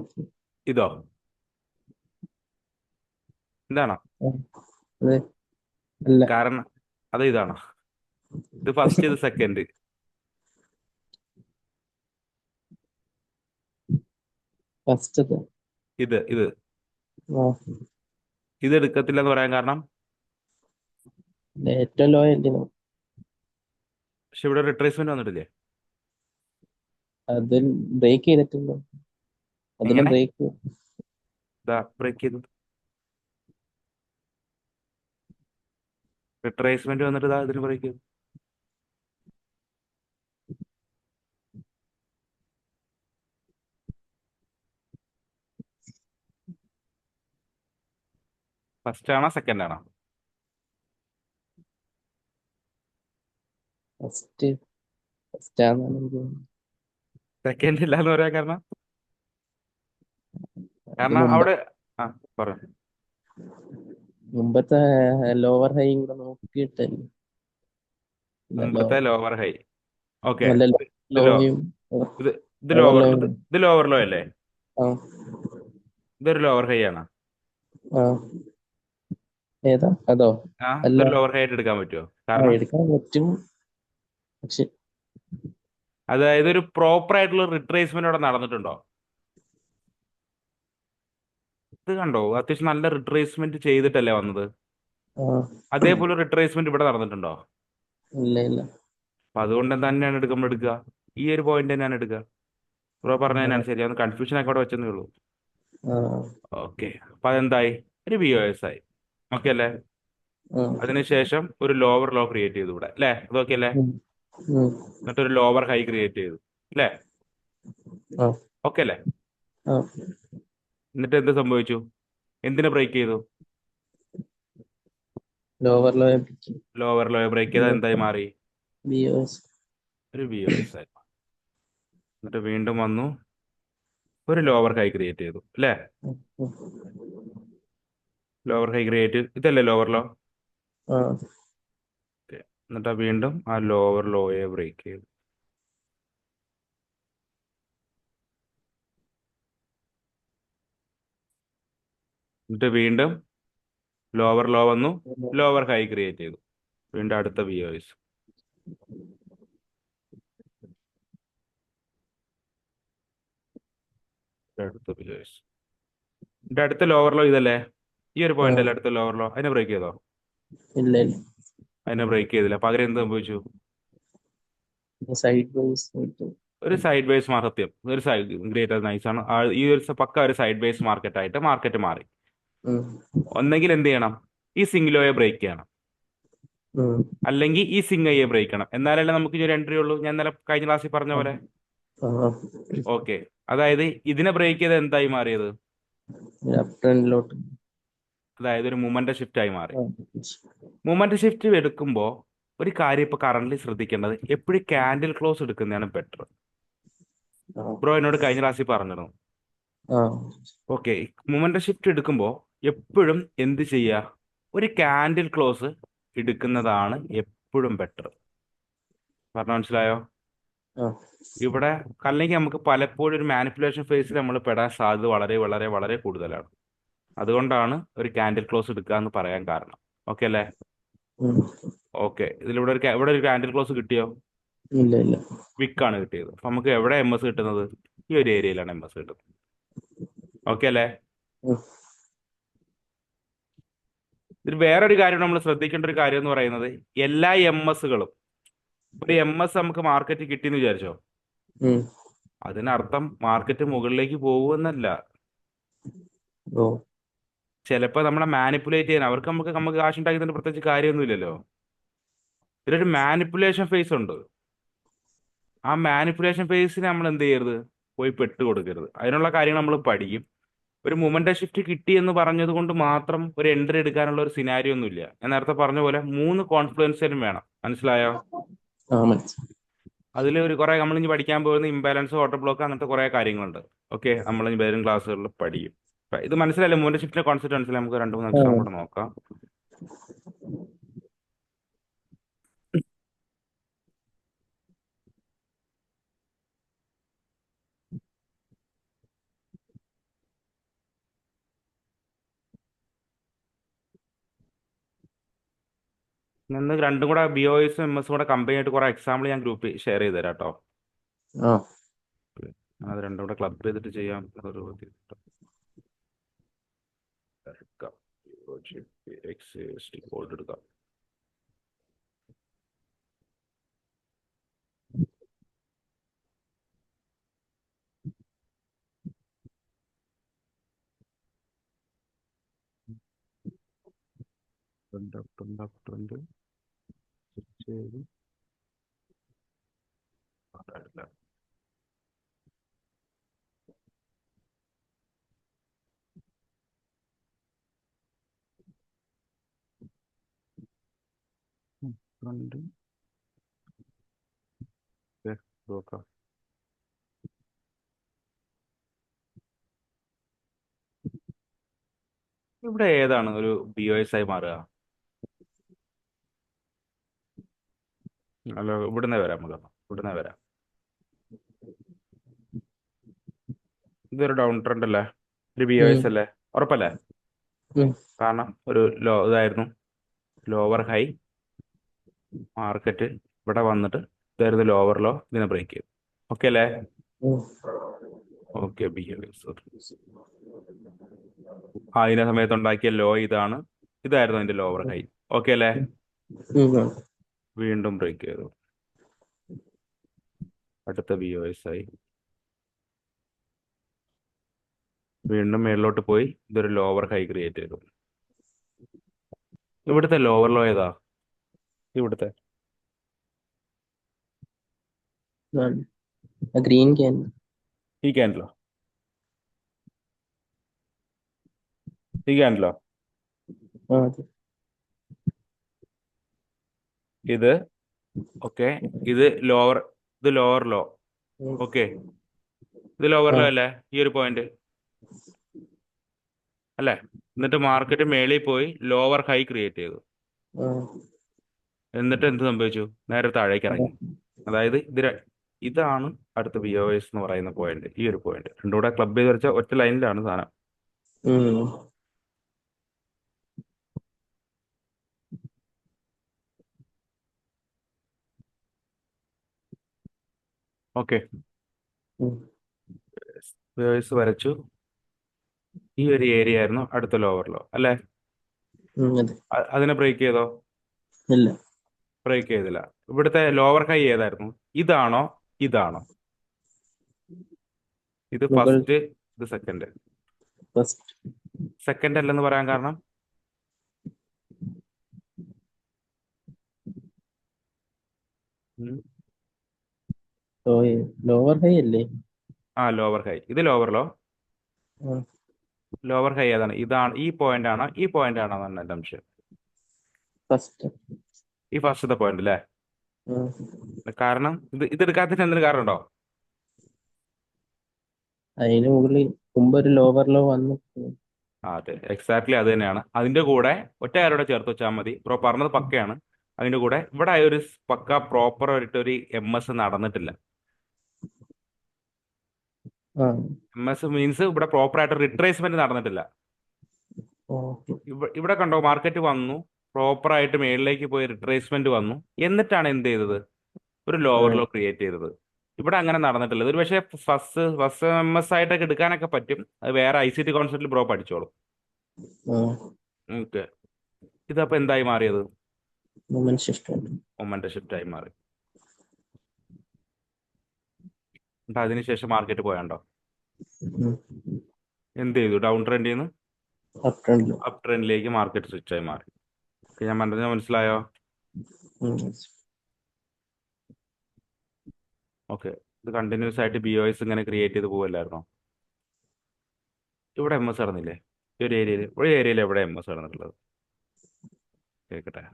ഇതോ? ഇതാണോ? അതെ അല്ല കാരണം അത് ഇതാണോ? ഇത് ഫസ്റ്റ്, ഇത് സെക്കൻഡ്. ഫസ്റ്റത്തെ ഇത് ഇത് ആ ഇത് എടുക്കത്തില്ല എന്ന് പറയാൻ കാരണം, ഏറ്റവും ലോ എന്തിനോ പക്ഷെ ഇവിടെ റിട്രേസ്മെന്റ് വന്നിട്ടില്ലേ? അതിൽ ബ്രേക്ക് ചെയ്തിട്ടില്ല. അതിലും എങ്ങനെ? ബ്രേക്ക് ഇതാ ബ്രേക്ക് ചെയ്തു. റിട്രേസ്മെന്റ് വന്നിട്ട് ഇതാ ഇതിന് ബ്രേക്ക് ചെയ്തു. ഫസ്റ്റ് ആണോ സെക്കൻഡ് ആണോ? ഫസ്റ്റ് ഫസ്റ്റ് ആണെന്നാണ് എനിക്ക് തോന്നുന്നത്. സെക്കൻഡ് ഇല്ല എന്ന് പറയാൻ കാരണം, അതിന് കാരണം മുമ്പ് അവിടെ ആ പറഞ്ഞു. മുമ്പത്തെ ലോവർ ഹൈ കൂടെ നോക്കിയിട്ടല്ലേ. മുമ്പത്തെ ലോവർ ഹൈ. ഓക്കെ, നല്ല ഇത് ലോ ലോയും ഇത് ഇത് ലോവർ ലോവർ ലോയും ഇത് ലോവർ ലോ അല്ലേ? ആ ഇതൊരു ലോവർ ഹൈ ആണ്. ആ ഏതാ അതോ? ആ, അല്ല ഇതൊരു ലോവർ ഹൈ ആയിട്ട് എടുക്കാൻ പറ്റുമോ? ആ കാരണം എടുക്കാൻ പറ്റും പക്ഷെ അതായത് ഒരു പ്രോപ്പർ ആയിട്ടുള്ള റിട്രേസ്മെന്റ് അവിടെ നടന്നിട്ടുണ്ടോ? ഇത് കണ്ടോ, അത്യാവശ്യം നല്ല റിട്രേസ്മെന്റ് ചെയ്തിട്ടല്ലേ വന്നത്. ആ അതേപോലെ റിട്രേസ്മെന്റ് ഇവിടെ നടന്നിട്ടുണ്ടോ? ഇല്ല ഇല്ല അപ്പൊ അതുകൊണ്ട് തന്നെയാണ് എടുക്കുമ്പോൾ എടുക്കുക. ഈ ഒരു പോയിന്റ് തന്നെയാണ് എടുക്കുക. ബ്രോ പറഞ്ഞതിനാണ് ശരി, ഒന്ന് കൺഫ്യൂഷൻ ആക്കി അവിടെ വെച്ചതേ ഉള്ളൂ. ആ ഓക്കെ, അപ്പൊ അതെന്തായി? ഒരു BOS ആയി. ഓക്കെ അല്ലേ? ആ അതിനുശേഷം ഒരു ലോവർ ലോ ക്രിയേറ്റ് ചെയ്തു ഇവിടെ അല്ലേ? അതൊക്കെ അല്ലേ? ഉം, ഉം, എന്നിട്ട് ഒരു ലോവർ ഹൈ ക്രിയേറ്റ് ചെയ്തു അല്ലേ? ആ ഓക്കെ അല്ലേ? ആ എന്നിട്ട് എന്ത് സംഭവിച്ചു? എന്തിനെ ബ്രേക്ക് ചെയ്തു? Lower low lower low break ചെയ്താൽ എന്തായി മാറി? BOS ഒരു BOS ആയി. എന്നിട്ട് വീണ്ടും വന്നു, ഒരു ലോവർ ഹൈ ക്രിയേറ്റ് ചെയ്തു അല്ലേ? ലോവർ ഹൈ ക്രിയേറ്റ്, ഇതല്ലേ ലോവർ ലോ? ആ എന്നിട്ട് വീണ്ടും ആ ലോവർ ലോയെ ബ്രേക്ക് ചെയ്തു. എന്നിട്ട് വീണ്ടും ലോവർ ലോ വന്നു, ലോവർ ഹൈ ക്രിയേറ്റ് ചെയ്തു. വീണ്ടും അടുത്ത BOS. അടുത്ത BOS. ഇതിന്റെ അടുത്ത ലോവർ ലോ ഇതല്ലേ? ഈ ഒരു ആ പോയിന്റ് അല്ലേ അടുത്ത ലോവർ ലോ? അതിനെ ബ്രേക്ക് ചെയ്തോ? ഇല്ല ഇല്ല അതിനെ ബ്രേക്ക് ചെയ്തില്ല. പകരം എന്ത് സംഭവിച്ചു? സൈഡ് വൈസ് ആയിട്ട് ഒരു സൈഡ് വേസ് സത്യം, ഒരു സൈഡ് ഗ്രേറ്റ് നൈസ് ആണ്. ഈ ഒരു പക്ക ഒരു സൈഡ് വേസ് മാർക്കറ്റ് ആയിട്ട് മാർക്കറ്റ് മാറി. ഉം, ഒന്നെങ്കിൽ എന്ത് ചെയ്യണം? ഈ സിംഗ്ലോയെ ബ്രേക്ക് ചെയ്യണം, ഉം, അല്ലെങ്കിൽ ഈ സിംഗയെ ബ്രേക്ക് ചെയ്യണം. എന്നാലല്ലേ നമുക്ക് ഇനി ഒരു എൻട്രി ഉള്ളൂ. ഞാൻ ഇന്നലെ കഴിഞ്ഞ ക്ലാസ്സിൽ പറഞ്ഞ പോലെ. ആ ഓക്കെ, അതായത് ഇതിനെ ബ്രേക്ക് ചെയ്ത് എന്തായി മാറിയത്? അപ് ട്രെൻഡിലോട്ട് അതായത് ഒരു മൊമെന്റ് ഷിഫ്റ്റ് ആയി മാറി. ആ മൊമെന്റ് ഷിഫ്റ്റ് എടുക്കുമ്പോൾ ഒരു കാര്യം ഇപ്പൊ കറന്റ് ശ്രദ്ധിക്കേണ്ടത്, എപ്പോഴും ക്യാൻഡിൽ ക്ലോസ് എടുക്കുന്നതാണ് ബെറ്റർ. ആ ബ്രോ എന്നോട് കഴിഞ്ഞ ക്ലാസ്സിൽ പറഞ്ഞിരുന്നു. ആ ഓക്കെ, മൊമെന്റ് ഷിഫ്റ്റ് എടുക്കുമ്പോൾ എപ്പോഴും എന്ത് ചെയ്യുക? ഒരു ക്യാൻഡിൽ ക്ലോസ് എടുക്കുന്നതാണ് എപ്പോഴും ബെറ്റർ. പറഞ്ഞ മനസ്സിലായോ? ആ ഇവിടെ അല്ലെങ്കിൽ നമുക്ക് പലപ്പോഴും ഒരു മാനിപ്പുലേഷൻ ഫേസിൽ നമ്മൾ പെടാൻ സാധ്യത വളരെ വളരെ വളരെ കൂടുതലാണ്. അതുകൊണ്ടാണ് ഒരു ക്യാൻഡിൽ ക്ലോസ് എടുക്കുക എന്ന് പറയാൻ കാരണം. ഓക്കെ അല്ലേ? ഉം, ഓക്കെ, ഇതിലിവിടെ ഇവിടെ ഒരു ക്യാൻഡിൽ ക്ലോസ് കിട്ടിയോ? ഇല്ല ഇല്ല വിക്കാണ് കിട്ടിയത്. അപ്പൊ നമുക്ക് എവിടെ MS കിട്ടുന്നത്? ഈ ഒരു ഏരിയയിലാണ് MS കിട്ടുന്നത്. ഓക്കെ അല്ലേ? ഉം, ഇതിൽ വേറൊരു കാര്യം നമ്മൾ ശ്രദ്ധിക്കേണ്ട ഒരു കാര്യം എന്ന് പറയുന്നത്, എല്ലാ MSകളും, ഒരു MS നമുക്ക് മാർക്കറ്റ് കിട്ടിയെന്ന് വിചാരിച്ചോ, ഉം, അതിനർത്ഥം മാർക്കറ്റ് മുകളിലേക്ക് പോകുമെന്നല്ല. ഓ ചിലപ്പോൾ നമ്മളെ മാനിപ്പുലേറ്റ് ചെയ്യാൻ അവർക്ക് നമുക്ക് കാശ് ഉണ്ടാക്കുന്നതിന് പ്രത്യേകിച്ച് കാര്യമൊന്നുമില്ലല്ലോ. ഇതിലൊരു മാനിപ്പുലേഷൻ ഫേസ് ഉണ്ട്. ആ മാനിപ്പുലേഷൻ ഫേസിന് നമ്മൾ എന്ത് ചെയ്യരുത്? പോയി പെട്ട് കൊടുക്കരുത്. അതിനുള്ള കാര്യങ്ങൾ നമ്മൾ പഠിക്കും. ഒരു മൊമെന്റ് ഷിഫ്റ്റ് കിട്ടി എന്ന് പറഞ്ഞത് കൊണ്ട് മാത്രം ഒരു എൻട്രി എടുക്കാനുള്ള ഒരു സിനാരിയോ ഒന്നുമില്ല. ഞാൻ നേരത്തെ പറഞ്ഞ പോലെ 3 കോൺഫ്ലുവൻസിലും വേണം. മനസ്സിലായോ? ആ മനസ്സിലായി അതിൽ ഒരു കുറെ നമ്മൾ ഇനി പഠിക്കാൻ പോകുന്ന ഇംബാലൻസ് ഓട്ടോ ബ്ലോക്ക് അങ്ങനത്തെ കുറെ കാര്യങ്ങളുണ്ട്. ഓക്കെ, നമ്മൾ ഇനി വരും ക്ലാസ്സുകളിൽ പഠിക്കും. ഇത് മനസ്സിലായില്ലേ? മൂന്ന് ഷിഫ്റ്റിന്റെ കോൺസെപ്റ്റ് മനസ്സിലായി. നമുക്ക് രണ്ട് മൂന്ന് ആ എക്സാം കൂടെ നോക്കാം. നിന്ന് രണ്ടും കൂടെ BOSും MS കൂടെ കമ്പനി ആയിട്ട് കുറെ എക്സാമ്പിൾ ഞാൻ ഗ്രൂപ്പിൽ ഷെയർ ചെയ്ത് തരാം കേട്ടോ. ആ അത് രണ്ടും കൂടെ ക്ലബ് ചെയ്തിട്ട് ചെയ്യാം. ഒരു ഫോൾഡ് എടുക്കാം. ട്രെൻഡ് ചെയ്ത് അതല്ല. ട്രെൻഡ് നോക്കാം. ഇവിടെ ഏതാണ് ഒരു BOS ആയി മാറുക? അല്ല, ഇവിടുന്ന് വരാം. നമുക്ക് ഇവിടുന്ന് വരാം. ഇതൊരു ഡൗൺ ട്രെൻഡ് അല്ലേ? ഒരു BOS അല്ലേ? ഉറപ്പല്ലേ? ഉം. കാരണം ഒരു ഇതായിരുന്നു ലോവർ ഹൈ മാർക്കറ്റ്. ഇവിടെ വന്നിട്ട് ഇതായിരുന്നു ലോവർ ലോ. ഇതിനെ ബ്രേക്ക് ചെയ്തു. ഓക്കെ അല്ലേ? ഉം. ഓക്കെ. BOS അതിനെ സമയത്ത് ഉണ്ടാക്കിയ ലോ ഇതാണ്. ഇതായിരുന്നു അതിന്റെ ലോവർ ഹൈ. ഓക്കെ അല്ലേ? ഉം. വീണ്ടും ബ്രേക്ക് ചെയ്തു. അടുത്ത BOS ആയി. വീണ്ടും മേളിലോട്ട് പോയി ഇതൊരു ലോവർ ഹൈ ക്രിയേറ്റ് ചെയ്തു. ഇവിടുത്തെ ലോവർ ലോ ഏതാ? ഇവിടുത്തെ ഗ്രീൻ ക്യാൻ. ഈ ക്യാൻഡിലോ? ഈ ക്യാൻഡിലോ? ആ അതെ. ഇത് ഓക്കെ. ഇത് ലോവർ, ഇത് ലോവർ ലോ. ഉം. ഓക്കെ, ഇത് ലോവർ ആ ലോ അല്ലേ? ഈ ഒരു പോയിന്റ് അല്ലേ? എന്നിട്ട് മാർക്കറ്റ് മേളിൽ പോയി ലോവർ ഹൈ ക്രിയേറ്റ് ചെയ്തു. ആ എന്നിട്ട് എന്ത് സംഭവിച്ചു? നേരെ താഴേക്ക് ഇറങ്ങി. അതായത് ഇതാണ് അടുത്ത BOS എന്ന് പറയുന്ന പോയിന്റ്. ഈ ഒരു പോയിന്റ് രണ്ടും കൂടെ ക്ലബ് ചെയ്ത് വെച്ചാൽ ഒറ്റ ലൈനിലാണ് സാധനം. ഉം. ഓക്കെ, ഉം. BOS വരച്ചു. ഈ ഒരു ഏരിയ ആയിരുന്നു അടുത്ത ലോവർ ലോ അല്ലേ? അതെ. അതിനെ ബ്രേക്ക് ചെയ്തോ? ഇല്ല. ബ്രേക്ക് ചെയ്തില്ല. ഇവിടുത്തെ ലോവർ ഹൈ ഏതായിരുന്നു? ഇതാണോ ഇതാണോ? ഇത് മുകൾ ഫസ്റ്റ്, ഇത് സെക്കൻഡ്. ഫസ്റ്റ്. സെക്കൻഡ് അല്ലെന്ന് പറയാൻ കാരണം ഉം. ലോവർ ഹൈ അല്ലേ? Lower high. ഇത് ലോവർ ലോ. ആ ലോവർ ഹൈ ഏതാണ്? ഇതാണ്. ഈ പോയിന്റ് ആണോ ഈ പോയിന്റ് ആണോ എന്നാണ് എൻ്റെ സംശയം. ഫസ്റ്റ്. ഈ ഫസ്റ്റത്തെ പോയിന്റ് അല്ലേ? കാരണം ഇതെടുക്കാത്തതിന് എന്തെങ്കിലും കാരണം ഉണ്ടോ? അതിന് മുകളിൽ മുമ്പ് ഒരു ലോവർ ലോ വന്നു. അതെ, എക്സാക്ട്ലി അത് തന്നെയാണ്. അതിന്റെ കൂടെ ഒറ്റ കാര്യം കൂടെ ചേർത്ത് വെച്ചാൽ മതി. ബ്രോ പറഞ്ഞത് പക്കയാണ്. അതിന്റെ കൂടെ ഇവിടെ ഒരു പക്ക പ്രോപ്പർ ആയിട്ട് ഒരു MS നടന്നിട്ടില്ല. ആ MS മീൻസ് ഇവിടെ പ്രോപ്പർ ആയിട്ട് റിട്രേസ്മെന്റ് നടന്നിട്ടില്ല. ഓക്കെ. ഇവിടെ കണ്ടോ, മാർക്കറ്റ് വന്നു, പ്രോപ്പർ ആയിട്ട് മേളിലേക്ക് പോയി റിട്രേസ്മെന്റ് വന്നു, എന്നിട്ടാണ് എന്ത് ചെയ്തത്? ഒരു ലോവർ ലോ ക്രിയേറ്റ് ചെയ്തത്. ഇവിടെ അങ്ങനെ നടന്നിട്ടില്ല. ഇതൊരു പക്ഷേ ഫസ്റ്റ് MS ആയിട്ടൊക്കെ എടുക്കാനൊക്കെ പറ്റും. അത് വേറെ ICT കോൺസെപ്റ്റിൽ ബ്രോ പഠിച്ചോളും. ഓക്കെ, ഇതപ്പോ എന്തായി മാറിയത്? Moment shift. മൊമെന്റ് ഷിഫ്റ്റ് ആയി മാറി. എന്നിട്ട് അതിനുശേഷം മാർക്കറ്റ് പോയാണ്ടോ? എന്ത് ചെയ്തു? ഡൗൺ ട്രെൻഡിൽ നിന്ന് അപ് ട്രെൻഡിലേക്ക് മാർക്കറ്റ് സ്വിച്ച് ആയി മാറി. ഞാൻ പറഞ്ഞത് മനസ്സിലായോ? ഓക്കെ, ഇത് കണ്ടിന്യൂസ് ആയിട്ട് BOS ഇങ്ങനെ ക്രിയേറ്റ് ചെയ്ത് പോവല്ലായിരുന്നോ? ഇവിടെ MS നടന്നില്ലേ? ഈ ഒരു ഏരിയയിൽ എവിടെ MS നടന്നിട്ടുള്ളത്? കേൾക്കട്ടെ.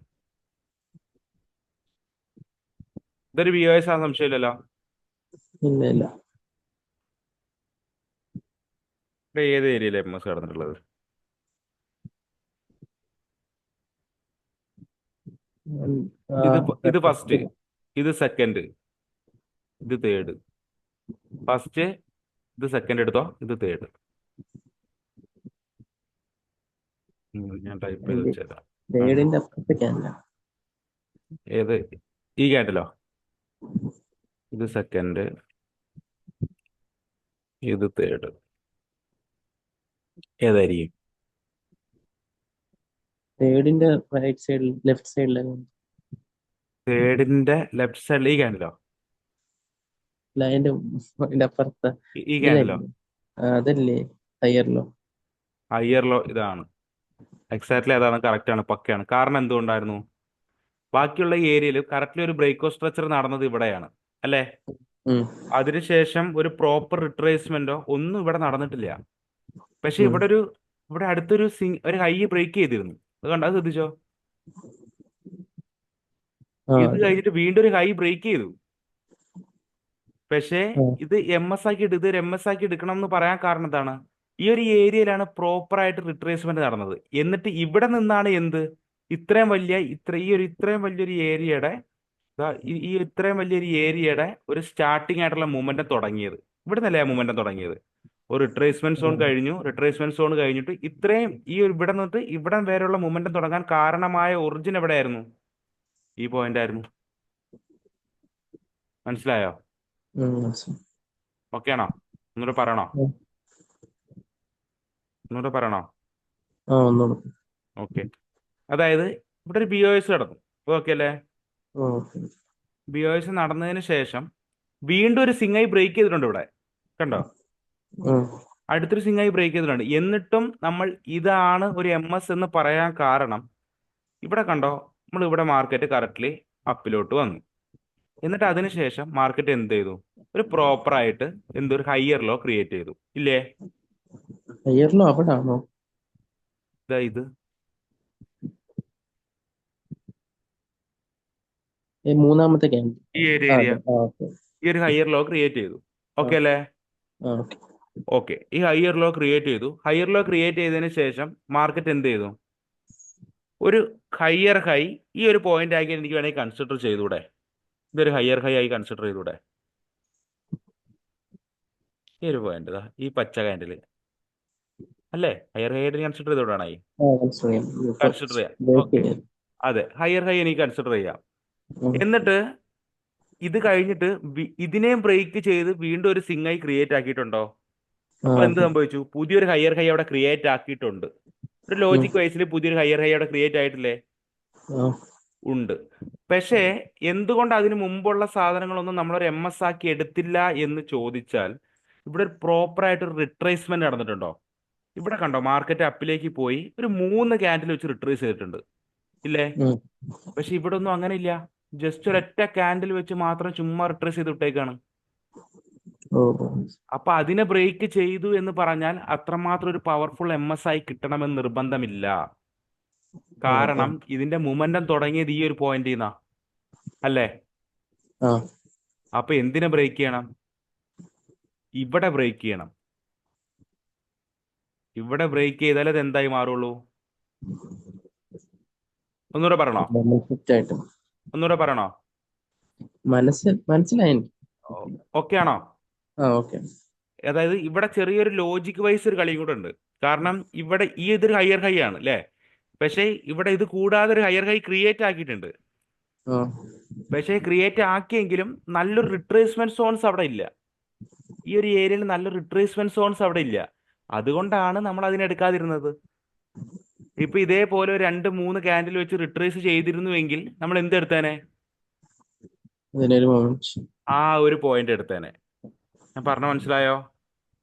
ഇതൊരു ബി ഒ എസ് ആ, സംശയമില്ലല്ലോ. ഇല്ല ഇല്ല. ഇവിടെ ഏത് ഏരിയയിലെ എം എസ് കിടന്നിട്ടുള്ളത്? ഉം, ആ, ഇത് ഫസ്റ്റ്, ഇത് സെക്കൻഡ്, ഇത് തേർഡ്. ഫസ്റ്റ്, ഇത് സെക്കൻഡ് എടുത്തോ, ഇത് തേർഡ്. ഞാൻ ടൈപ്പ് ചെയ്ത് വെച്ചേരാം. ആ, തേർഡിന്റെ അപ്പുറത്തേക്കല്ല. ഏത്? ഈ ക്യാൻഡിലോ? ഇത് സെക്കൻഡ്, ഇത് തേർഡ്. ഏതായിരിക്കും? തേർഡിന്റെ റൈറ്റ് സൈഡിൽ ലെഫ്റ്റ് സൈഡിലാണ്. തേർഡിന്റെ ലെഫ്റ്റ് സൈഡിൽ ഈ ക്യാൻഡിലോ? അതിന്റെ അപ്പുറത്ത് ഈ ക്യാൻഡിലോ? ഇതിലല്ലേ? അതല്ലേ ഹയറിലോ? ഹയറിലോ? ഇതാണ് എക്സാക്ട്ലി, അതാണ്, കറക്റ്റ് ആണ്, പക്കയാണ്. കാരണം എന്തുകൊണ്ടായിരുന്നു? ബാക്കിയുള്ള ഏരിയയിൽ കറക്റ്റ്ലി ഒരു ബ്രേക്കോ സ്ട്രക്ചർ നടന്നത് ഇവിടെയാണ്, അല്ലേ? ഉം, അതിനുശേഷം ഒരു പ്രോപ്പർ റിട്രേസ്മെന്റോ ഒന്നും ഇവിടെ നടന്നിട്ടില്ല. പക്ഷെ ഉം. ഇവിടെ അടുത്തൊരു ഒരു ഹൈ ബ്രേക്ക് ചെയ്തിരുന്നു. അത് കണ്ടോ? അത് ശ്രദ്ധിച്ചോ? ആ ഇത് കഴിഞ്ഞിട്ട് വീണ്ടും ഒരു ഹൈ ബ്രേക്ക് ചെയ്തു. പക്ഷേ ആ, ഇത് എം എസ് ആക്കി ഇത് എം എസ് ആക്കി എടുക്കണം എന്ന് പറയാൻ കാരണം എന്താണ്? ഈ ഒരു ഏരിയയിലാണ് പ്രോപ്പർ ആയിട്ട് റിട്രേസ്മെന്റ് നടന്നത്. എന്നിട്ട് ഇവിടെ നിന്നാണ് എന്ത്, ഇത്രയും വലിയൊരു ഏരിയയുടെ, ഈ ഇത്രയും വലിയൊരു ഏരിയയുടെ ഒരു സ്റ്റാർട്ടിംഗ് ആയിട്ടുള്ള മൂവ്മെന്റ് തുടങ്ങിയത്. ഇവിടെ നിന്നല്ലേ ആ മൂവ്മെന്റ് തുടങ്ങിയത്? ഒരു റിട്രേസ്മെന്റ് സോൺ കഴിഞ്ഞു, റിട്രേസ്മെന്റ് സോൺ കഴിഞ്ഞിട്ട് ഇത്രയും ഇവിടെ നിന്നിട്ട് ഇവിടെ വരെയുള്ള മൂവ്മെന്റ് തുടങ്ങാൻ കാരണമായ ഒറിജിൻ എവിടെയായിരുന്നു? ഈ പോയിന്റ് ആയിരുന്നു. മനസ്സിലായോ? മനസ്സിലായി. ഓക്കെ ആണോ? ഒന്നുകൂടെ പറയണോ? ഉം. ഒന്നുകൂടെ പറയണോ? ഒന്നുകൂടെ. ഓക്കെ. അതായത് ഇവിടെ ഒരു ബി ഒ എസ് നടന്നു. ഓക്കെ അല്ലേ? ഓക്കെ. ബി ഒ എസ് നടന്നതിന് ശേഷം വീണ്ടും ഒരു സിങ്ങായി ബ്രേക്ക് ചെയ്തിട്ടുണ്ട് ഇവിടെ. കണ്ടോ? ഉം, അടുത്തൊരു സിങ്ങായി ബ്രേക്ക് ചെയ്തിട്ടുണ്ട്. എന്നിട്ടും നമ്മൾ ഇതാണ് ഒരു എം എസ് എന്ന് പറയാൻ കാരണം, ഇവിടെ കണ്ടോ, നമ്മൾ ഇവിടെ മാർക്കറ്റ് കറക്റ്റ്ലി അപ്പിലോട്ട് വന്നു. എന്നിട്ട് അതിനുശേഷം മാർക്കറ്റ് എന്ത് ചെയ്തു? ഒരു പ്രോപ്പർ ആയിട്ട് എന്തൊരു ഹയർ ലോ ക്രിയേറ്റ് ചെയ്തു, ഇല്ലേ? ഹയറിലോ അവിടെ ആണോ? ഇതാ ഇത്. മൂന്നാമത്തെ ക്യാൻഡിൽ. ഈ ഒരു ഏരിയ, അതെ. ഓക്കെ. ഈ ഒരു ഹയർ ലോ ക്രിയേറ്റ് ചെയ്തു. ഓക്കെ അല്ലേ? ഓക്കെ. ഓക്കെ. ഈ ഹയർ ലോ ക്രിയേറ്റ് ചെയ്തു. ഹയർ ലോ ക്രിയേറ്റ് ചെയ്തതിന് ശേഷം മാർക്കറ്റ് എന്ത് ചെയ്തു? ഒരു ഹയർ ഹൈ ഈ ഒരു പോയിന്റ് ആക്കി എനിക്ക് വേണമെങ്കിൽ കൺസിഡർ ചെയ്തൂടെ? ഇതൊരു ഹയർ ഹൈ ആയി കൺസിഡർ ചെയ്തൂടെ? ഈ ഒരു പോയിന്റ്, ഈ പച്ച കാൻഡിൽ അല്ലേ? ഹയർ ഹൈ ആയിട്ട് കൺസിഡർ ചെയ്തോടാണ് മനസ്സിലായി. കൺസിഡർ ചെയ്യാം. ബ്രേക്ക് ഓക്കെ, ചെയ്യാൻ. അതെ, ഹയർ ഹൈ എനിക്ക് കൺസിഡർ ചെയ്യാം. ഉം. എന്നിട്ട് ഇത് കഴിഞ്ഞിട്ട് ഇതിനെയും ബ്രേക്ക് ചെയ്ത് വീണ്ടും ഒരു സിങ്ങായി ക്രിയേറ്റ് ആക്കിയിട്ടുണ്ടോ? അപ്പൊ എന്ത് അതെ. സംഭവിച്ചു? പുതിയൊരു ഹയർ ഹൈ അവിടെ ക്രിയേറ്റ് ആക്കിയിട്ടുണ്ട്. ഒരു ഉം. ലോജിക് വൈസിൽ പുതിയൊരു ഹയർ ഹൈ അവിടെ ക്രിയേറ്റ് ആയിട്ടില്ലേ? ആ, ഉണ്ട്. പക്ഷേ എന്തുകൊണ്ട് അതിന് മുമ്പുള്ള സാധനങ്ങളൊന്നും നമ്മളൊരു എം എസ് ആക്കി എടുത്തില്ല എന്ന് ചോദിച്ചാൽ, ഇവിടെ ഒരു പ്രോപ്പർ ആയിട്ട് ഒരു റിട്രേസ്മെന്റ് നടന്നിട്ടുണ്ടോ? ഇവിടെ കണ്ടോ, മാർക്കറ്റ് അപ്പിലേക്ക് പോയി ഒരു 3 ക്യാൻഡിൽ വെച്ച് റിട്രേസ് ചെയ്തിട്ടുണ്ട്, ഇല്ലേ? ഉം. പക്ഷെ ഇവിടെ ഒന്നും അങ്ങനെ ഇല്ല. ജസ്റ്റ് ഒരൊറ്റ ക്യാൻഡിൽ വെച്ച് മാത്രം ചുമ്മാ റിട്രേസ് ചെയ്ത് വിട്ടേക്കാണ്. ഓ. അപ്പൊ അതിനെ ബ്രേക്ക് ചെയ്തു എന്ന് പറഞ്ഞാൽ അത്രമാത്രം ഒരു പവർഫുൾ എം എസ് ആയി കിട്ടണമെന്ന് നിർബന്ധമില്ല. ഓ. കാരണം ഇതിന്റെ മൊമെന്റം തുടങ്ങിയത് ഈ ഒരു പോയിന്റിൽ നിന്നാ, അല്ലേ? ആ. അപ്പൊ എന്തിനെ ബ്രേക്ക് ചെയ്യണം? ഇവിടെ ബ്രേക്ക് ചെയ്യണം. ഇവിടെ ബ്രേക്ക് ചെയ്താൽ അത് എന്തായി മാറുള്ളൂ? ഒന്നുകൂടെ പറയണോ? ഷിഫ്റ്റ് ആയിട്ട്. ഒന്നുകൂടെ പറയണോ? മനസ്സിലായി. ഓക്കെ ആണോ? ഓക്കെ. അതായത് ഇവിടെ ചെറിയൊരു ലോജിക് വൈസ് ഒരു കളിയും കൂടെ ഉണ്ട്. കാരണം ഇവിടെ ഇതൊരു ഹയർ ഹൈ ആണ്, അല്ലേ? പക്ഷേ ഇവിടെ ഇത് കൂടാതെ ഒരു ഹയർ ഹൈ ക്രിയേറ്റ് ആക്കിയിട്ടുണ്ട്. ആ. പക്ഷേ ക്രിയേറ്റ് ആക്കിയെങ്കിലും നല്ലൊരു റിട്രേസ്മെന്റ് സോൺസ് അവിടെ ഇല്ല. ഈ ഒരു ഏരിയയിൽ നല്ലൊരു റിട്രേസ്മെന്റ് സോൺസ് അവിടെ ഇല്ല. അതുകൊണ്ടാണ് നമ്മൾ അതിനെടുക്കാതിരുന്നത്. ഇപ്പൊ ഇതേപോലെ ഒരു 2-3 ക്യാൻഡിൽ വെച്ച് റിട്രേസ് ചെയ്തിരുന്നുവെങ്കിൽ നമ്മൾ എന്തെടുത്തേനെ? അതിനൊരു മൊമെന്റ്. ആ ഒരു പോയിന്റ് എടുത്തേനെ. ഞാൻ പറഞ്ഞ മനസ്സിലായോ?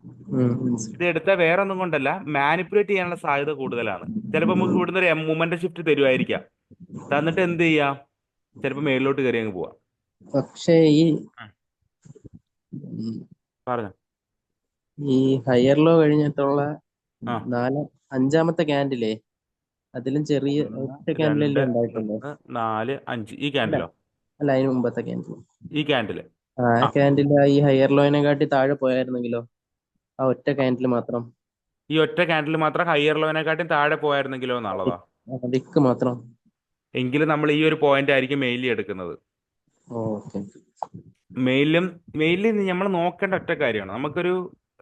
ഇത് മനസ്സിലായി. എടുത്താൽ വേറെ ഒന്നും കൊണ്ടല്ല, മാനിപ്പുലേറ്റ് ചെയ്യാനുള്ള സാധ്യത കൂടുതലാണ്. ചിലപ്പോൾ നമുക്ക് ഇവിടുന്ന് ഒരു മൂവ്മെന്റ് ഷിഫ്റ്റ് തരുമായിരിക്കാം. തന്നിട്ട് എന്ത് ചെയ്യാം? ചിലപ്പോൾ മേളിലോട്ട് കയറി അങ്ങ് പോവാം. പക്ഷേ ഉം. ഉം, പറഞ്ഞോ. ഈ ഹയർ ലോ കഴിഞ്ഞിട്ടുള്ള ആ, 5-ാമത്തെ ക്യാൻഡിലേ അതിലും ചെറിയ 1, ഒറ്റ 2, ക്യാൻഡിലല്ലേ ഉണ്ടായിട്ടുള്ളൂ? 3, 4, 5 ഈ അല്ല, ക്യാൻഡിലോ? അല്ല അതിന് മുമ്പത്തെ ക്യാൻഡിൽ. ഈ ക്യാൻഡിൽ. ആ ആ ക്യാൻഡിൽ ഈ ഹയർ ലോയിനെ കാട്ടി താഴെ പോയായിരുന്നെങ്കിലോ, ആ ഒറ്റ ക്യാൻഡിൽ മാത്രം. ഈ ഒറ്റ ക്യാൻഡിൽ മാത്രം ഹയർ ലോവിനെക്കാട്ടും താഴെ പോയായിരുന്നെങ്കിലോ എന്നുള്ളതാ. വിക്ക് മാത്രം. എങ്കിലും നമ്മൾ ഈ ഒരു പോയിന്റ് ആയിരിക്കും മെയിൻലി എടുക്കുന്നത്. ഓക്കെ. മെയിലിൽ നമ്മൾ നോക്കേണ്ട ഒറ്റ കാര്യമാണ്, നമുക്കൊരു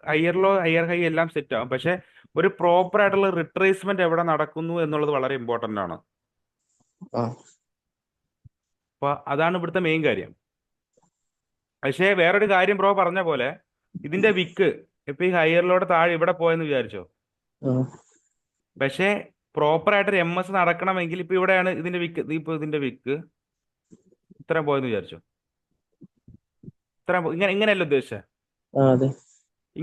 ഹയർ ലോ ഹയർ ഹൈ എല്ലാം സെറ്റ് ആവും, പക്ഷെ ഒരു പ്രോപ്പർ ആയിട്ടുള്ള റിട്രേസ്മെന്റ് എവിടെ നടക്കുന്നു എന്നുള്ളത് വളരെ ഇമ്പോർട്ടന്റ് ആണ്. ആ അപ്പൊ അതാണ് ഇവിടുത്തെ മെയിൻ കാര്യം. പക്ഷേ വേറൊരു കാര്യം ബ്രോ പറഞ്ഞ പോലെ, ഇതിന്റെ വിക്ക് ഇപ്പൊ ഈ ഹയറിലോട്ട് താഴെ ഇവിടെ പോയെന്ന് വിചാരിച്ചോ, ആ പക്ഷേ പ്രോപ്പർ ആയിട്ട് ഒരു എം എസ് നടക്കണമെങ്കിൽ ഇപ്പൊ ഇവിടെയാണ് ഇതിന്റെ വിക്ക്, ഇപ്പൊ ഇതിന്റെ വിക്ക് ഇത്രയും പോയെന്ന് വിചാരിച്ചോ, ഇങ്ങനെ ഇങ്ങനെയല്ല ഉദ്ദേശിച്ചത്. അതെ.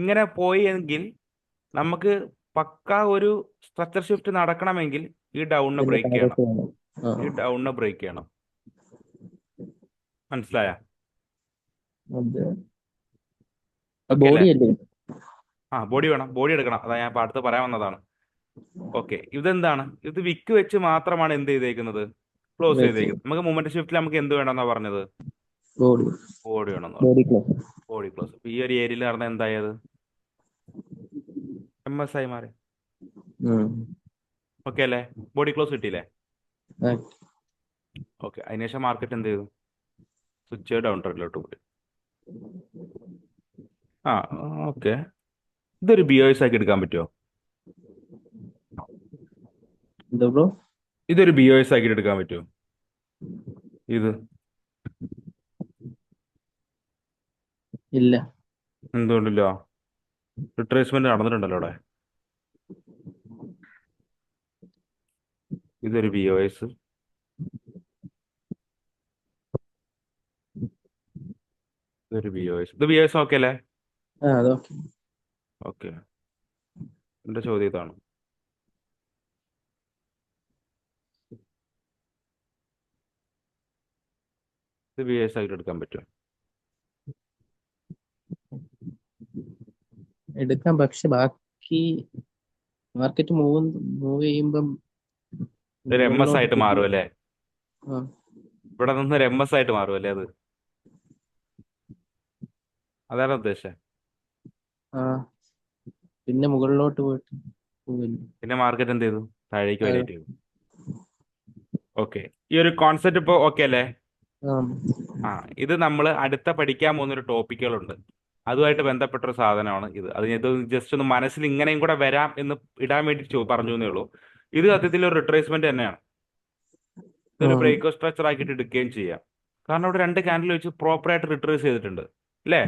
ഇങ്ങനെ പോയി എങ്കിൽ നമുക്ക് പക്ക ഒരു സ്ട്രക്ചർ ഷിഫ്റ്റ് നടക്കണമെങ്കിൽ ഈ ഡൗണിനെ ഇതിന്റെ ബ്രേക്ക് ചെയ്യണം. താഴോട്ട് വേണം. ആ ഈ ഡൗണിനെ ബ്രേക്ക് ചെയ്യണം. മനസ്സിലായ? അത് ഓക്കെ അല്ലേ? ബോഡി അല്ലേ? ആ ബോഡി വേണം, ബോഡി എടുക്കണം. അതാ ഞാൻ ഇപ്പൊ അടുത്ത് പറയാൻ വന്നതാണ്. ഓക്കെ, ഇതെന്താണ്? ഇത് വിക്ക് വെച്ച് മാത്രമാണ് എന്ത് ചെയ്തേക്കുന്നത്, ക്ലോസ് വെച്ച് ചെയ്തേക്കുന്നത്. നമുക്ക് മൊമെന്റ് ഷിഫ്റ്റിൽ നമുക്ക് എന്ത് വേണമെന്നാ പറഞ്ഞത്? ബോഡി ബോഡി വേണമെന്ന് പറഞ്ഞു. Body close. Body close. ഈ ഒരു ഏരിയയിൽ നടന്ന എന്തായത്? എം എസ് ആയി മാറി. ഓക്കെ അല്ലേ? ബോഡി ക്ലോസ് കിട്ടിയില്ലേ? ഓക്കെ, അതിനുശേഷം മാർക്കറ്റ് എന്ത് ചെയ്തു? സ്വിച്ച് ഡൗൺ ട്രെൻഡിലോട്ട് പോയി. ആ ഓക്കെ, ഇതൊരു ബിയോസ് ആക്കി എടുക്കാൻ പറ്റുമോ? എന്താ ബ്രോ? ഇതൊരു ബിയോസ് ആക്കി എടുക്കാൻ പറ്റുമോ? ഇത് ഇല്ല. എന്തുകൊണ്ടില്ല? റിട്രേസ്മെന്റ് നടന്നിട്ടുണ്ടല്ലോ അവിടെ. ഇതൊരു ബിയോസ്, ഇതൊരു ബിയോസ്. ഇത് ബിയോസ് ഓക്കെ അല്ലേ? അതൊക്കെ. ഓക്കെ, എന്റെ ചോദ്യം ഇതാണ്. ഇത് ബിയോസ് ആയിട്ട് എടുക്കാൻ പറ്റുമോ? എടുക്കാം, പക്ഷെ ബാക്കി മാർക്കറ്റ് മൂവ് ചെയ്യുമ്പം ഇതൊരു എം എസ് ആയിട്ട് മാറും അല്ലേ? ആ ഇവിടെ നിന്ന് ഒരു എം എസ് ആയിട്ട് മാറും അല്ലേ? അതാണ് ഉദ്ദേശം. ആ പിന്നെ മുകളിലോട്ട് പോയിട്ട് പോവില്ല. പിന്നെ മാർക്കറ്റ് എന്ത് ചെയ്തു? താഴേക്ക് ആ, വൈലേറ്റ് ചെയ്തു. ഓക്കെ, ഈ ഒരു കോൺസെപ്റ്റ് ഇപ്പോൾ ഓക്കെ അല്ലേ? ആ, ആ, ഇത് നമ്മൾ അടുത്ത പഠിക്കാൻ പോകുന്ന ഒരു ടോപ്പിക്കുകളുണ്ട്, അതുമായിട്ട് ബന്ധപ്പെട്ട ഒരു സാധനമാണ് ഇത്. ഇത് ജസ്റ്റ് ഒന്ന് മനസ്സിൽ ഇങ്ങനെയും കൂടെ വരാം എന്ന് ഇടാൻ വേണ്ടി പറഞ്ഞു എന്നേ ഉള്ളൂ. ഇത് സത്യത്തിൽ ഒരു റിട്രേസ്മെന്റ് തന്നെയാണ്. ഇതൊരു ബ്രേക്ക് സ്ട്രക്ചർ ആക്കിയിട്ട് എടുക്കുകയും ചെയ്യാം. കാരണം ഇവിടെ രണ്ട് ക്യാൻഡിൽ വെച്ച് പ്രോപ്പർ ആയിട്ട് റിട്രേസ് ചെയ്തിട്ടുണ്ട് അല്ലേ?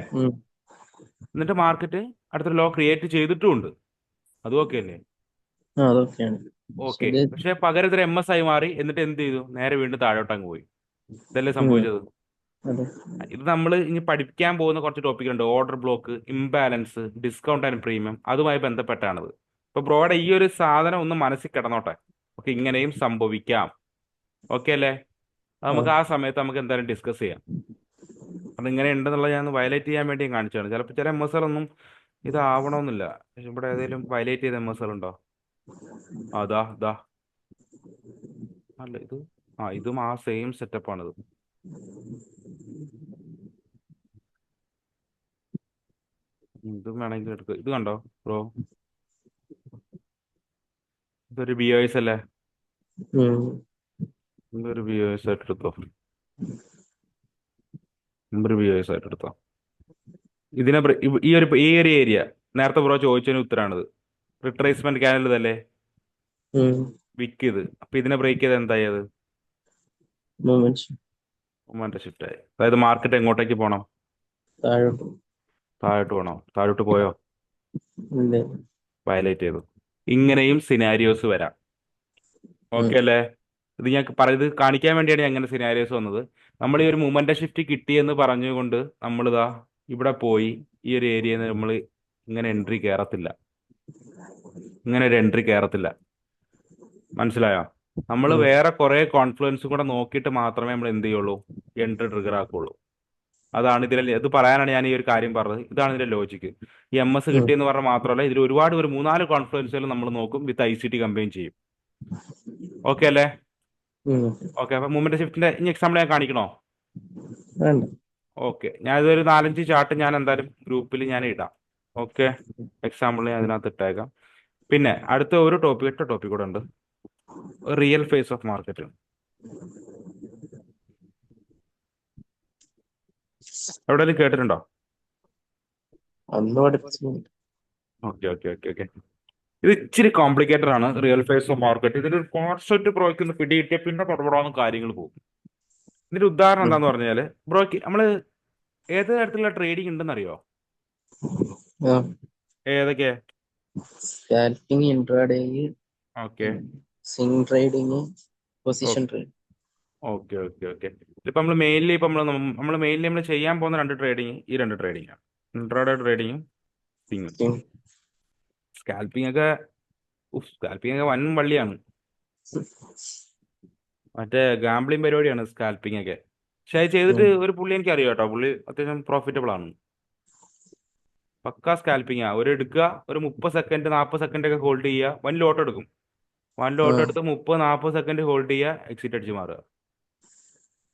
എന്നിട്ട് മാർക്കറ്റ് അടുത്തൊരു ലോ ക്രിയേറ്റ് ചെയ്തിട്ടുമുണ്ട്. അതും ഓക്കെ അല്ലേ? അതൊക്കെയാണ്. ഓക്കെ, പക്ഷെ പകരം ഇതൊരു എം എസ് ആയി മാറി, എന്നിട്ട് എന്ത് ചെയ്തു? നേരെ വീണ്ടും താഴോട്ടങ്ങ് പോയി. ഇതല്ലേ സംഭവിച്ചത്? ഇത് നമ്മൾ ഇനി പഠിക്കാൻ പോകുന്ന കുറച്ച് ടോപ്പിക്കുണ്ട്. Order block, imbalance, discount and premium, അതുമായി ബന്ധപ്പെട്ടാണിത്. ഇപ്പൊ ബ്രോയുടെ ഈ ഒരു സാധനം ഒന്ന് മനസ്സിൽ കിടന്നോട്ടെ. ഓക്കെ, ഇങ്ങനെയും സംഭവിക്കാം. ഓക്കെ അല്ലേ? അത് നമുക്ക് ആ സമയത്ത് നമുക്ക് എന്തായാലും ഡിസ്കസ് ചെയ്യാം. അത് ഇങ്ങനെ ഉണ്ടെന്നുള്ളത് ഞാൻ വയലേറ്റ് ചെയ്യാൻ വേണ്ടി കാണിച്ചാണ്. ചിലപ്പോൾ ചില എം എസ് ഒന്നും ഇതാവണമെന്നില്ല. പക്ഷെ ഇവിടെ ഏതെങ്കിലും വയലേറ്റ് ചെയ്ത എം എസ് ഉണ്ടോ? അതാ ഇതാ അല്ല, ഇതും ആ സെയിം സെറ്റപ്പ് ആണിത്. ഇതും വേണമെങ്കിൽ എടുക്കുക. ഇത് കണ്ടോ ബ്രോ? ഇതൊരു ബി ഒ എസ് അല്ലേ? ഇതൊരു ബി ഒ എസ് ആയിട്ട് എടുത്തോ. ഇതൊരു ബി ഒ എസ് ആയിട്ട് എടുത്തോ. ഇതിനെ ഈ ഒരു ഏരിയ നേരത്തെ ബ്രോ ചോദിച്ചതിന് ഉത്തരാണിത്. റിട്രേസ്മെന്റ് ക്യാനൽ ഇതല്ലേ? വിക്ക് ഇത്. അപ്പൊ ഇതിനെ ബ്രേക്ക് ചെയ്ത് എന്തായത്? മൊമെന്റ് ഷിഫ്റ്റ് ആയി. അതായത് മാർക്കറ്റ് എങ്ങോട്ടേക്ക് പോകണം? താഴോട്ട് പോകണം. താഴോട്ട് പോയോ? വയലേറ്റ് ചെയ്തു. ഇങ്ങനെയും സിനാരിയോസ് വരാം. ഓക്കെ അല്ലേ? ഇത് ഞാൻ ഇത് കാണിക്കാൻ വേണ്ടിയാണ് ഞാൻ അങ്ങനെ സിനാരിയോസ് വന്നത്. നമ്മൾ ഈ ഒരു മൂവ്മെന്റ് ഷിഫ്റ്റ് കിട്ടിയെന്ന് പറഞ്ഞുകൊണ്ട് നമ്മളിതാ ഇവിടെ പോയി ഈ ഒരു ഏരിയയിൽ നിന്ന് നമ്മൾ ഇങ്ങനെ എൻട്രി കയറത്തില്ല. ഇങ്ങനെ ഒരു എൻട്രി കയറത്തില്ല. മനസ്സിലായോ? നമ്മൾ വേറെ കുറെ കോൺഫ്ലുവൻസ് കൂടെ നോക്കിയിട്ട് മാത്രമേ നമ്മൾ എന്ത് ചെയ്യുള്ളൂ? എൻട്രി ട്രിഗർ ആക്കുള്ളൂ. അതാണ് ഇത് പറയാനാണ് ഞാൻ ഈ ഒരു കാര്യം പറഞ്ഞത്. ഇതാണ് ഇതിന്റെ ലോജിക്ക്. ഈ എം എസ് കിട്ടിയെന്ന് പറഞ്ഞാൽ മാത്രമല്ല, ഇതിൽ ഒരുപാട് ഒരു 3-4 കോൺഫ്ലുവൻസുകൾ നമ്മൾ നോക്കും, വിത്ത് ICT കമ്പൈൻ ചെയ്യും. ഓക്കെ അല്ലേ? ഓക്കെ, അപ്പൊ മൂവ്മെന്റ് ഷിഫ്റ്റിന്റെ ഇനി എക്സാമ്പിൾ ഞാൻ കാണിക്കണോ? വേണ്ട. ഓക്കെ, ഞാൻ ഇതൊരു 4-5 ചാർട്ട് ഞാൻ എന്തായാലും ഗ്രൂപ്പിൽ ഞാൻ ഇടാം. ഓക്കെ, എക്സാമ്പിൾ ഞാൻ അതിനകത്ത് ഇട്ടേക്കാം. പിന്നെ അടുത്ത ഒരു ടോപ്പിക്, 8 ടോപ്പിക് കൂടെ ഉണ്ട്. Real face of market. എവിടെയെങ്കിലും കേട്ടിട്ടുണ്ടോ? അന്ന് പഠിപ്പിച്ചു. Okay okay okay okay. ഇത് ഇച്ചിരി കോംപ്ലിക്കേറ്റഡ് ആണ്, റിയൽ ഫേസ് ഓഫ് മാർക്കറ്റ്. ഇതിന്റെ ഒരു കോൺസെപ്റ്റ് ബ്രോയ്ക്ക് ഒന്ന് പിടികിട്ടിയ പിന്നെ തുടർന്ന് കാര്യങ്ങൾ പോകും. ഇതിന്റെ ഉദാഹരണം എന്താന്ന് പറഞ്ഞാല്, ബ്രോയ്ക്ക് നമ്മള് ഏത് തരത്തിലുള്ള ട്രേഡിംഗ് ഉണ്ടെന്ന് അറിയോ? ഏതൊക്കെ? Scalping, intraday, okay swing trading, position trade. Okay okay okay. ഇപ്പൊ നമ്മൾ മെയിൻലി നമ്മൾ ചെയ്യാൻ പോകുന്ന 2 ട്രേഡിങ് ഈ 2 ട്രേഡിംഗ് ആണ്, ഇൻട്രാഡേ ട്രേഡിങ്ങും സ്വിങ്ങും. സ്കാൽപ്പിംഗ് ഒക്കെ വൻ വള്ളിയാണ്, മറ്റേ ഗാംബ്ലിംഗ് പരിപാടിയാണ് സ്കാൽപ്പിംഗ് ഒക്കെ. പക്ഷെ അത് ചെയ്തിട്ട് ഒരു പുള്ളി എനിക്ക് അറിയാം കേട്ടോ, പുള്ളി അത്യാവശ്യം പ്രോഫിറ്റബിൾ ആണ്. പക്കാ സ്കാൽപ്പിംഗ് ആ. ഒരു എടുക്കുക, ഒരു 30 സെക്കൻഡ് 40 സെക്കൻഡ് ഒക്കെ ഹോൾഡ് ചെയ്യുക, 1 ലോട്ട് എടുക്കും. 1 ലോട്ട് എടുത്ത് 30-40 സെക്കൻഡ് ഹോൾഡ് ചെയ്യുക, എക്സിറ്റ് അടിച്ച് മാറുക.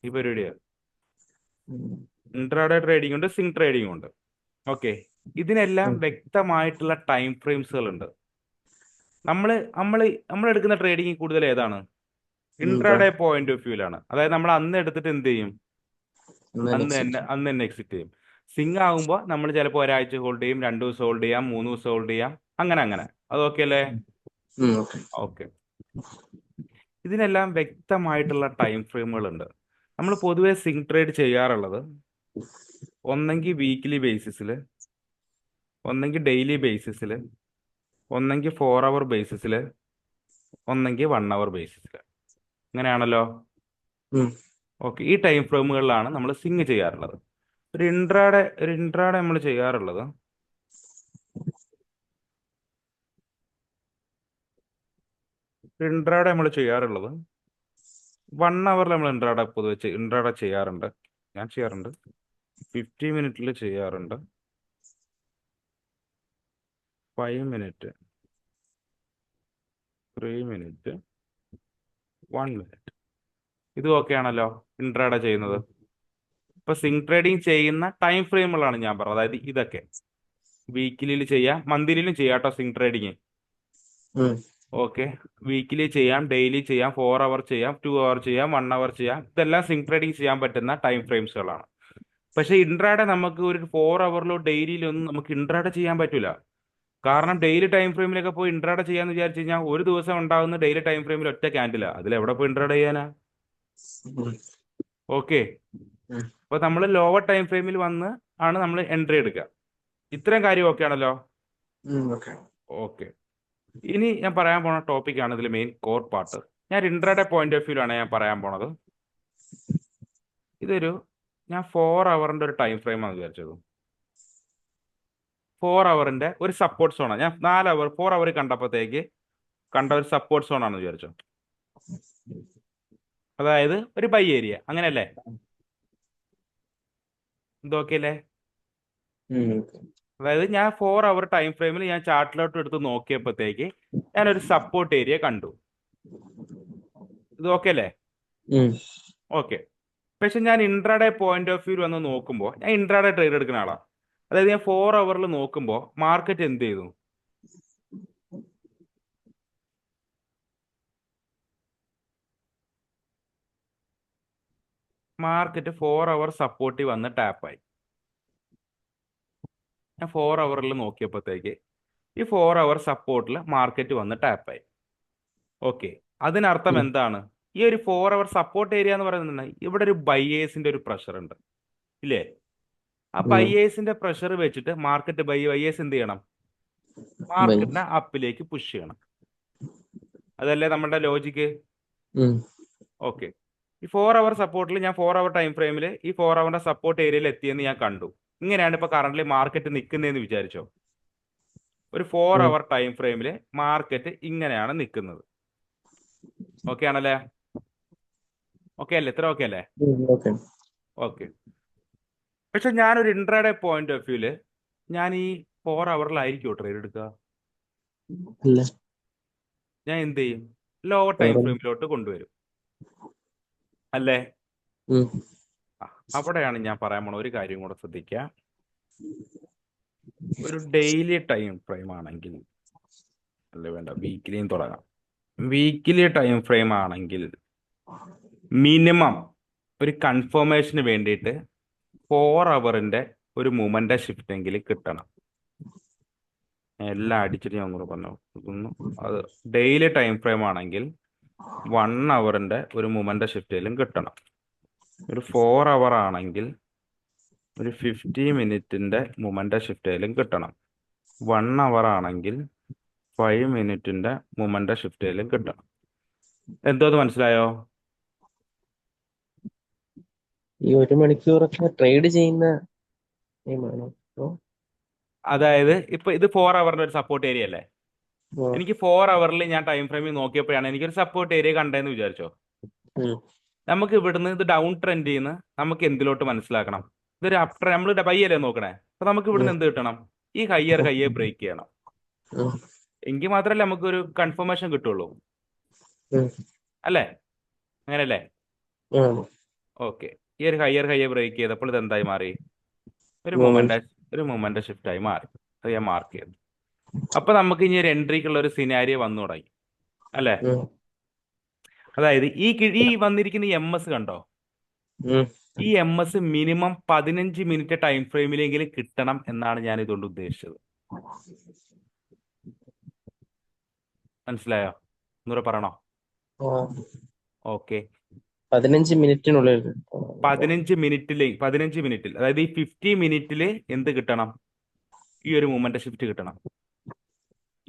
ഈ പരിപാടിയാണ്. ഇൻട്രാഡേ ട്രേഡിംഗ് ഉണ്ട്, സ്വിംഗ് ട്രേഡിംഗ് ഉണ്ട്. ഓക്കെ, ഇതിനെല്ലാം വ്യക്തമായിട്ടുള്ള ടൈം ഫ്രെയിംസുകൾ ഉണ്ട്. നമ്മൾ എടുക്കുന്ന ട്രേഡിംഗ് കൂടുതൽ ഏതാണ്? ഇൻട്രാഡേ പോയിന്റ് ഓഫ് വ്യൂലാണ്. അതായത് നമ്മൾ അന്ന് എടുത്തിട്ട് എന്ത് ചെയ്യും? അന്ന് തന്നെ എക്സിറ്റ് ചെയ്യും. സ്വിംഗ് ആകുമ്പോൾ നമ്മൾ ചിലപ്പോൾ ഒരാഴ്ച ഹോൾഡ് ചെയ്യും, 2 ദിവസം ഹോൾഡ് ചെയ്യാം, 3 ദിവസം ഹോൾഡ് ചെയ്യാം, അങ്ങനെ. അത് ഓക്കെ അല്ലേ? ഓക്കെ. ഇതിനെല്ലാം വ്യക്തമായിട്ടുള്ള ടൈം ഫ്രെയിമുകൾ ഉണ്ട്. നമ്മൾ പൊതുവെ സ്വിംഗ് ട്രേഡ് ചെയ്യാറുള്ളത് ഒന്നെങ്കിൽ വീക്ക്ലി ബേസിസിൽ, ഒന്നെങ്കിൽ ഡെയിലി ബേസിസിൽ, ഒന്നെങ്കിൽ 4 അവർ ബേസിസിൽ, ഒന്നെങ്കിൽ 1 അവർ ബേസിസിൽ. അങ്ങനെയാണല്ലോ. ഓക്കെ, ഈ ടൈം ഫ്രെയിമുകളിലാണ് നമ്മൾ സ്വിംഗ് ചെയ്യാറുള്ളത്. ഒരു ഇൻട്രാഡേ നമ്മൾ ചെയ്യാറുള്ളത് 1 അവറിൽ നമ്മൾ ഇൻട്രാഡേ ചെയ്യാറുണ്ട്. ഞാൻ ചെയ്യാറുണ്ട്. 50 മിനിറ്റിൽ ചെയ്യാറുണ്ട്, 5 മിനിറ്റ്, 3 മിനിറ്റ്, 1 മിനിറ്റ്. ഇത് ഓക്കെ ആണല്ലോ ഇൻട്രാഡേ ചെയ്യുന്നത്. ഇപ്പൊ സ്വിംഗ് ട്രേഡിംഗ് ചെയ്യുന്ന ടൈം ഫ്രെയിമുകളാണ് ഞാൻ പറഞ്ഞത്. അതായത് ഇതൊക്കെ വീക്കിലിയിൽ ചെയ്യാം, മന്ത്ലിയിലും ചെയ്യാം കേട്ടോ സ്വിംഗ് ട്രേഡിങ്. ഓക്കെ, വീക്കിലി ചെയ്യാം, ഡെയിലി ചെയ്യാം, 4 അവർ ചെയ്യാം, 2 അവർ ചെയ്യാം, 1 അവർ ചെയ്യാം. ഇതെല്ലാം സ്വിംഗ് ട്രേഡിംഗ് ചെയ്യാൻ പറ്റുന്ന ടൈം ഫ്രെയിംസുകളാണ്. പക്ഷേ ഇൻട്രാഡേ നമുക്ക് ഒരു 4 അവറിലോ ഡെയിലിയിലോ ഒന്നും നമുക്ക് ഇൻട്രാഡേ ചെയ്യാൻ പറ്റില്ല. കാരണം ഡെയിലി ടൈം ഫ്രെയിമിലൊക്കെ പോയി ഇൻട്രാഡേ ചെയ്യാന്ന് വിചാരിച്ചു കഴിഞ്ഞാൽ ഒരു ദിവസം ഉണ്ടാകുന്ന ഡെയിലി ടൈം ഫ്രെയിമിൽ ഒറ്റ ക്യാൻഡിലാ, അതിൽ എവിടെ പോയി ഇൻട്രാഡേ ചെയ്യാനാ? ഓക്കെ, അപ്പൊ നമ്മൾ ലോവർ ടൈം ഫ്രെയിമിൽ വന്ന് ആണ് നമ്മൾ എൻട്രി എടുക്കുക. ഇത്രയും കാര്യം ഓക്കെ ആണല്ലോ. ഓക്കെ, ഇനി ഞാൻ പറയാൻ പോണ ടോപ്പിക്കാണ് ഇതിൽ മെയിൻ കോർ പാർട്ട്. ഞാൻ ഇൻട്രാഡേ പോയിന്റ് ഓഫ് വ്യൂലാണ് ഞാൻ പറയാൻ പോണത്. ഞാൻ 4 അവറിന്റെ ഒരു ടൈം ഫ്രെയിം ആണ് വിചാരിച്ചത്. 4 അവറിന്റെ ഒരു സപ്പോർട്ട് സോണാണ്. ഞാൻ 4 അവർ കണ്ടപ്പോഴത്തേക്ക് കണ്ട ഒരു സപ്പോർട്ട് സോൺ ആണെന്ന് വിചാരിച്ചു. അതായത് ഒരു ബൈ ഏരിയ, അങ്ങനെയല്ലേ? ഇതൊക്കെ അല്ലേ? അതായത് ഞാൻ 4 അവർ ടൈം ഫ്രെയിമിൽ ഞാൻ ചാർട്ടിലോട്ട് എടുത്ത് നോക്കിയപ്പോഴത്തേക്ക് ഞാനൊരു സപ്പോർട്ട് ഏരിയ കണ്ടു. ഇത് ഓക്കെ അല്ലേ? ഓക്കെ. പക്ഷെ ഞാൻ ഇൻട്രാഡേ പോയിന്റ് ഓഫ് വ്യൂ വന്ന് നോക്കുമ്പോൾ ഞാൻ ഇൻട്രാഡേ ട്രേഡ് എടുക്കുന്ന ആളാണ്. അതായത് ഞാൻ 4 അവറിൽ നോക്കുമ്പോൾ മാർക്കറ്റ് എന്ത് ചെയ്തു? മാർക്കറ്റ് 4 അവർ സപ്പോർട്ടിൽ വന്ന് ടാപ്പായി. ഞാൻ 4 അവറിൽ നോക്കിയപ്പോഴത്തേക്ക് ഈ 4 അവർ സപ്പോർട്ടിൽ മാർക്കറ്റ് വന്ന് ടാപ്പായി. ഓക്കെ, അതിനർത്ഥം എന്താണ്? ഈ ഒരു 4 അവർ സപ്പോർട്ട് ഏരിയ എന്ന് പറയുന്നത് ഇവിടെ ഒരു ബൈയേഴ്സിന്റെ ഒരു പ്രഷർ ഉണ്ട്, ഇല്ലേ? ആ ബൈയേഴ്സിന്റെ പ്രഷർ വെച്ചിട്ട് മാർക്കറ്റ് ബൈയേഴ്സ് എന്ത് ചെയ്യണം? മാർക്കറ്റിനെ അപ്പിലേക്ക് പുഷ് ചെയ്യണം. അതല്ലേ നമ്മുടെ ലോജിക്ക്? ഓക്കെ, ഈ 4 അവർ സപ്പോർട്ടിൽ ഞാൻ 4 അവർ ടൈം ഫ്രെയിമിൽ ഈ 4 അവറിന്റെ സപ്പോർട്ട് ഏരിയയിൽ എത്തിയെന്ന് ഞാൻ കണ്ടു. ഇങ്ങനെയാണ് ഇപ്പൊ കറന്റ് മാർക്കറ്റ് നിൽക്കുന്നതെന്ന് വിചാരിച്ചോ. ഒരു 4 അവർ ടൈം ഫ്രെയിമിൽ മാർക്കറ്റ് ഇങ്ങനെയാണ് നിൽക്കുന്നത്. ഓക്കെ ആണല്ലേ? ഓക്കെ അല്ലേ? ഇത്ര ഓക്കെ അല്ലേ? ഓക്കെ. പക്ഷെ ഞാനൊരു ഇൻട്രാഡേ പോയിന്റ് ഓഫ് വ്യൂല് ഞാൻ ഈ 4 അവറിലായിരിക്കുമോ ട്രേഡ് എടുക്കുക? ഞാൻ എന്ത് ചെയ്യും? ലോവർ ടൈം ഫ്രെയിമിലോട്ട് കൊണ്ടുവരും, അല്ലേ? അവിടെയാണ് ഞാൻ പറയാൻ പോണ ഒരു കാര്യം കൂടെ ശ്രദ്ധിക്കുക. ഒരു ഡെയിലി ടൈം ഫ്രെയിം ആണെങ്കിൽ, അല്ല വേണ്ട, വീക്കിലിയും തുടങ്ങാം. വീക്കിലി ടൈം ഫ്രെയിം ആണെങ്കിൽ മിനിമം ഒരു കൺഫർമേഷന് വേണ്ടിയിട്ട് 4 അവറിന്റെ ഒരു മൂമെന്റ് ഷിഫ്റ്റ് എങ്കിലും കിട്ടണം. എല്ലാം അടിച്ചിട്ട് ഞാൻ ഒന്നുകൂടെ പറഞ്ഞു. അത് ഡെയിലി ടൈം ഫ്രെയിം ആണെങ്കിൽ 1 അവറിന്റെ ഒരു മൂമെന്റ് ഷിഫ്റ്റിലും കിട്ടണം. ഒരു 4 അവർ ആണെങ്കിൽ ഒരു 50 മിനിറ്റിന്റെ മൂമെന്റ് ഷിഫ്റ്റിലും കിട്ടണം. 1 അവർ ആണെങ്കിൽ 5 മിനിറ്റിന്റെ മൂമെന്റ് ഷിഫ്റ്റിലും കിട്ടണം. എന്തോന്ന് മനസ്സിലായോ? ഈ 1 മണിക്കൂറൊക്കെ ട്രേഡ് ചെയ്യുന്ന ടൈമാണോ? അതായത് ഇപ്പൊ ഇത് 4 അവറിന്റെ ഒരു സപ്പോർട്ട് ഏരിയ അല്ലേ? ആ. എനിക്ക് 4 അവറിൽ ഞാൻ ടൈം ഫ്രെയിമിൽ നോക്കിയപ്പോഴാണ് എനിക്കൊരു സപ്പോർട്ട് ഏരിയ കണ്ടതെന്ന് വിചാരിച്ചോ. ഉം. നമുക്ക് ഇവിടുന്ന് ഇത് ഡൗൺ ട്രെൻഡിൽ നിന്ന് നമുക്ക് എന്തിലോട്ട് മനസ്സിലാക്കണം? ഇതൊരു അപ് ട്രെൻഡ്, നമ്മൾ ബൈ അല്ലേ നോക്കണേ. അപ്പൊ നമുക്ക് ഇവിടുന്ന് എന്ത് കിട്ടണം? ഈ ഹയ്യർ ബ്രേക്ക് ചെയ്യണം. ഉം. എങ്കിൽ മാത്രമല്ലേ നമുക്കൊരു കൺഫർമേഷൻ കിട്ടുള്ളൂ, ഉം. അല്ലേ? അങ്ങനെയല്ലേ? ആ. ഓക്കെ. ഈ ഒരു ഹയ്യർ ബ്രേക്ക് ചെയ്തപ്പോൾ ഇത് എന്തായി മാറി? ഒരു Moment. മൂമെന്റ് ഷിഫ്റ്റ് ആയി മാറി. അത് ഞാൻ മാർക്ക് ചെയ്തു. അപ്പൊ നമുക്ക് ഇനി ഒരു എൻട്രിക്കുള്ള ഒരു സിനാരിയോ വന്നു തുടങ്ങി, അല്ലേ? ഉം. അതായത് ഈ വന്നിരിക്കുന്ന എം എസ് കണ്ടോ? ഉം. ഈ M S minimum 15 minute time ഫ്രെയിമിലെങ്കിലും കിട്ടണം എന്നാണ് ഞാൻ ഇതുകൊണ്ട് ഉദ്ദേശിച്ചത്. മനസ്സിലായോ? ഒന്നുകൂടെ പറയണോ? ആ. ഓക്കെ. 15 മിനിറ്റിനുള്ളിൽ 15 മിനിറ്റിൽ, അതായത് ഈ 50 മിനിറ്റിൽ എന്ത് കിട്ടണം? ഈ ഒരു മൂമെന്റ് ഷിഫ്റ്റ് കിട്ടണം.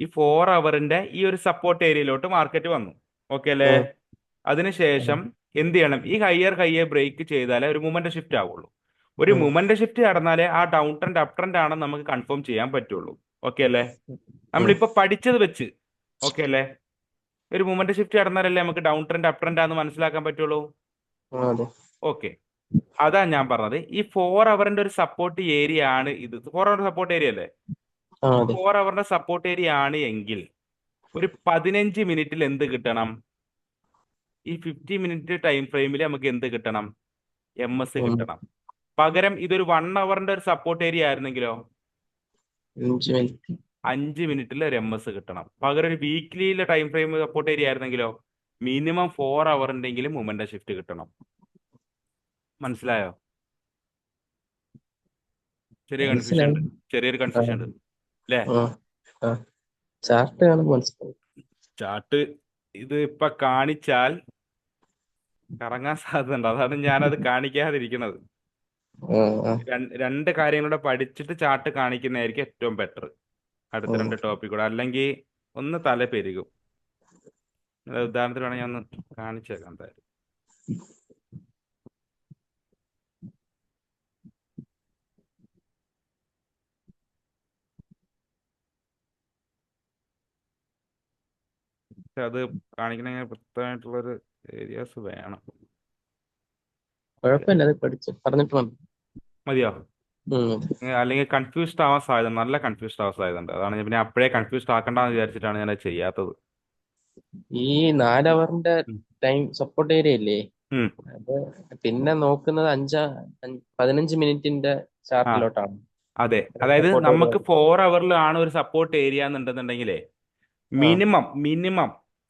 ഈ 4 അവറിന്റെ ഈ ഒരു സപ്പോർട്ട് ഏരിയയിലോട്ട് മാർക്കറ്റ് വന്നു, ഓക്കെ അല്ലേ? അതിനുശേഷം എന്ത് ചെയ്യണം? ഈ ഹയ്യർ ബ്രേക്ക് ചെയ്താലേ ഒരു മൂമെന്റ് ഷിഫ്റ്റ് ആവുള്ളൂ. ഒരു മൂമെന്റ് ഷിഫ്റ്റ് നടന്നാലേ ആ ഡൗൺ ട്രെൻഡ് അപ് ട്രെൻഡ് ആണെന്ന് നമുക്ക് കൺഫേം ചെയ്യാൻ പറ്റുള്ളൂ, ഓക്കെ അല്ലേ? നമ്മളിപ്പോ പഠിച്ചത് വെച്ച്, ഓക്കെ അല്ലേ? ഒരു മൂമെന്റ് ഷിഫ്റ്റ് നടന്നാലല്ലേ നമുക്ക് ഡൗൺ ട്രെൻഡ് അപ് ട്രെൻഡ് ആണെന്ന് മനസ്സിലാക്കാൻ പറ്റുള്ളൂ. അതെ. ഓക്കെ, അതാ ഞാൻ പറഞ്ഞത്. ഈ 4 അവറിന്റെ ഒരു സപ്പോർട്ട് ഏരിയ ആണ് ഇത്. 4 അവർ സപ്പോർട്ട് ഏരിയ അല്ലേ? ആ, അതെ. 4 അവറിന്റെ സപ്പോർട്ട് ഏരിയ ആണ് എങ്കിൽ ഒരു 15 മിനിറ്റിൽ എന്ത് കിട്ടണം? ഈ 50 മിനിറ്റ് ടൈം ഫ്രെയിമിൽ നമുക്ക് എന്ത് കിട്ടണം? എം എസ് കിട്ടണം. പകരം ഇതൊരു 1 അവറിന്റെ ഒരു സപ്പോർട്ട് ഏരിയ ആയിരുന്നെങ്കിലോ 5 മിനിറ്റ്. 5 മിനിറ്റിൽ ഒരു എം എസ് കിട്ടണം. പകരം ഒരു വീക്ക്ലിയിലെ ടൈം ഫ്രെയിം സപ്പോർട്ട് ഏരിയ ആയിരുന്നെങ്കിലോ മിനിമം 4 അവറിന്റെങ്കിലും മൂമെന്റ് ഷിഫ്റ്റ് കിട്ടണം. മനസ്സിലായോ? മനസ്സിലായി. ചെറിയൊരു കൺഫ്യൂഷൻ ഉണ്ട് അല്ലേ? ചാർട്ട് കാണുമ്പോൾ മനസ്സിലായി. ചാർട്ട് ഇത് ഇപ്പൊ കാണിച്ചാൽ കറങ്ങാൻ സാധ്യതയുണ്ട്. അതാണ് ഞാനത് കാണിക്കാതിരിക്കുന്നത്. ആ, ആ. രണ്ട് കാര്യങ്ങളുടെ പഠിച്ചിട്ട് ചാർട്ട് കാണിക്കുന്നതായിരിക്കും ഏറ്റവും ബെറ്റർ. അടുത്ത 2 ടോപ്പിക് കൂടെ, അല്ലെങ്കിൽ ഒന്ന് തല പെരുകും. ഉദാഹരണത്തിന് വേണമെങ്കിൽ ഞാൻ ഒന്ന് കാണിച്ചേക്കാം എന്തായാലും. പക്ഷെ അത് കാണിക്കണമെങ്കിൽ പ്രത്യേകമായിട്ടുള്ളൊരു ഏരിയാസ് വേണം. കുഴപ്പമില്ല, അത് പറഞ്ഞിട്ട് വന്നു. മതിയോ? ഉം. അല്ലെങ്കിൽ കൺഫ്യൂസ്ഡ് ആവാൻ സാധ്യത, നല്ല കൺഫ്യൂസ്ഡ് ആവാൻ സാധ്യതയുണ്ട്. അതാണ് ഞാൻ പിന്നെ അപ്പോഴേ കൺഫ്യൂസ്ഡ് ആക്കണ്ടെന്ന് വിചാരിച്ചിട്ടാണ് ഞാൻ അത് ചെയ്യാത്തത്. ഈ 4 അവറിന്റെ ടൈം സപ്പോർട്ട് ഏരിയ ഇല്ലേ, ഉം. അത് പിന്നെ നോക്കുന്നത് 15 മിനിറ്റിന്റെ ആ, ചാർട്ടിലോട്ടാണ്. അതെ. അതായത് സപ്പോർട്ട് നമുക്ക് ഏരിയ. 4 അവറിലാണ് ഒരു സപ്പോർട്ട് ഏരിയ എന്നുണ്ടെന്നുണ്ടെങ്കിലേ മിനിമം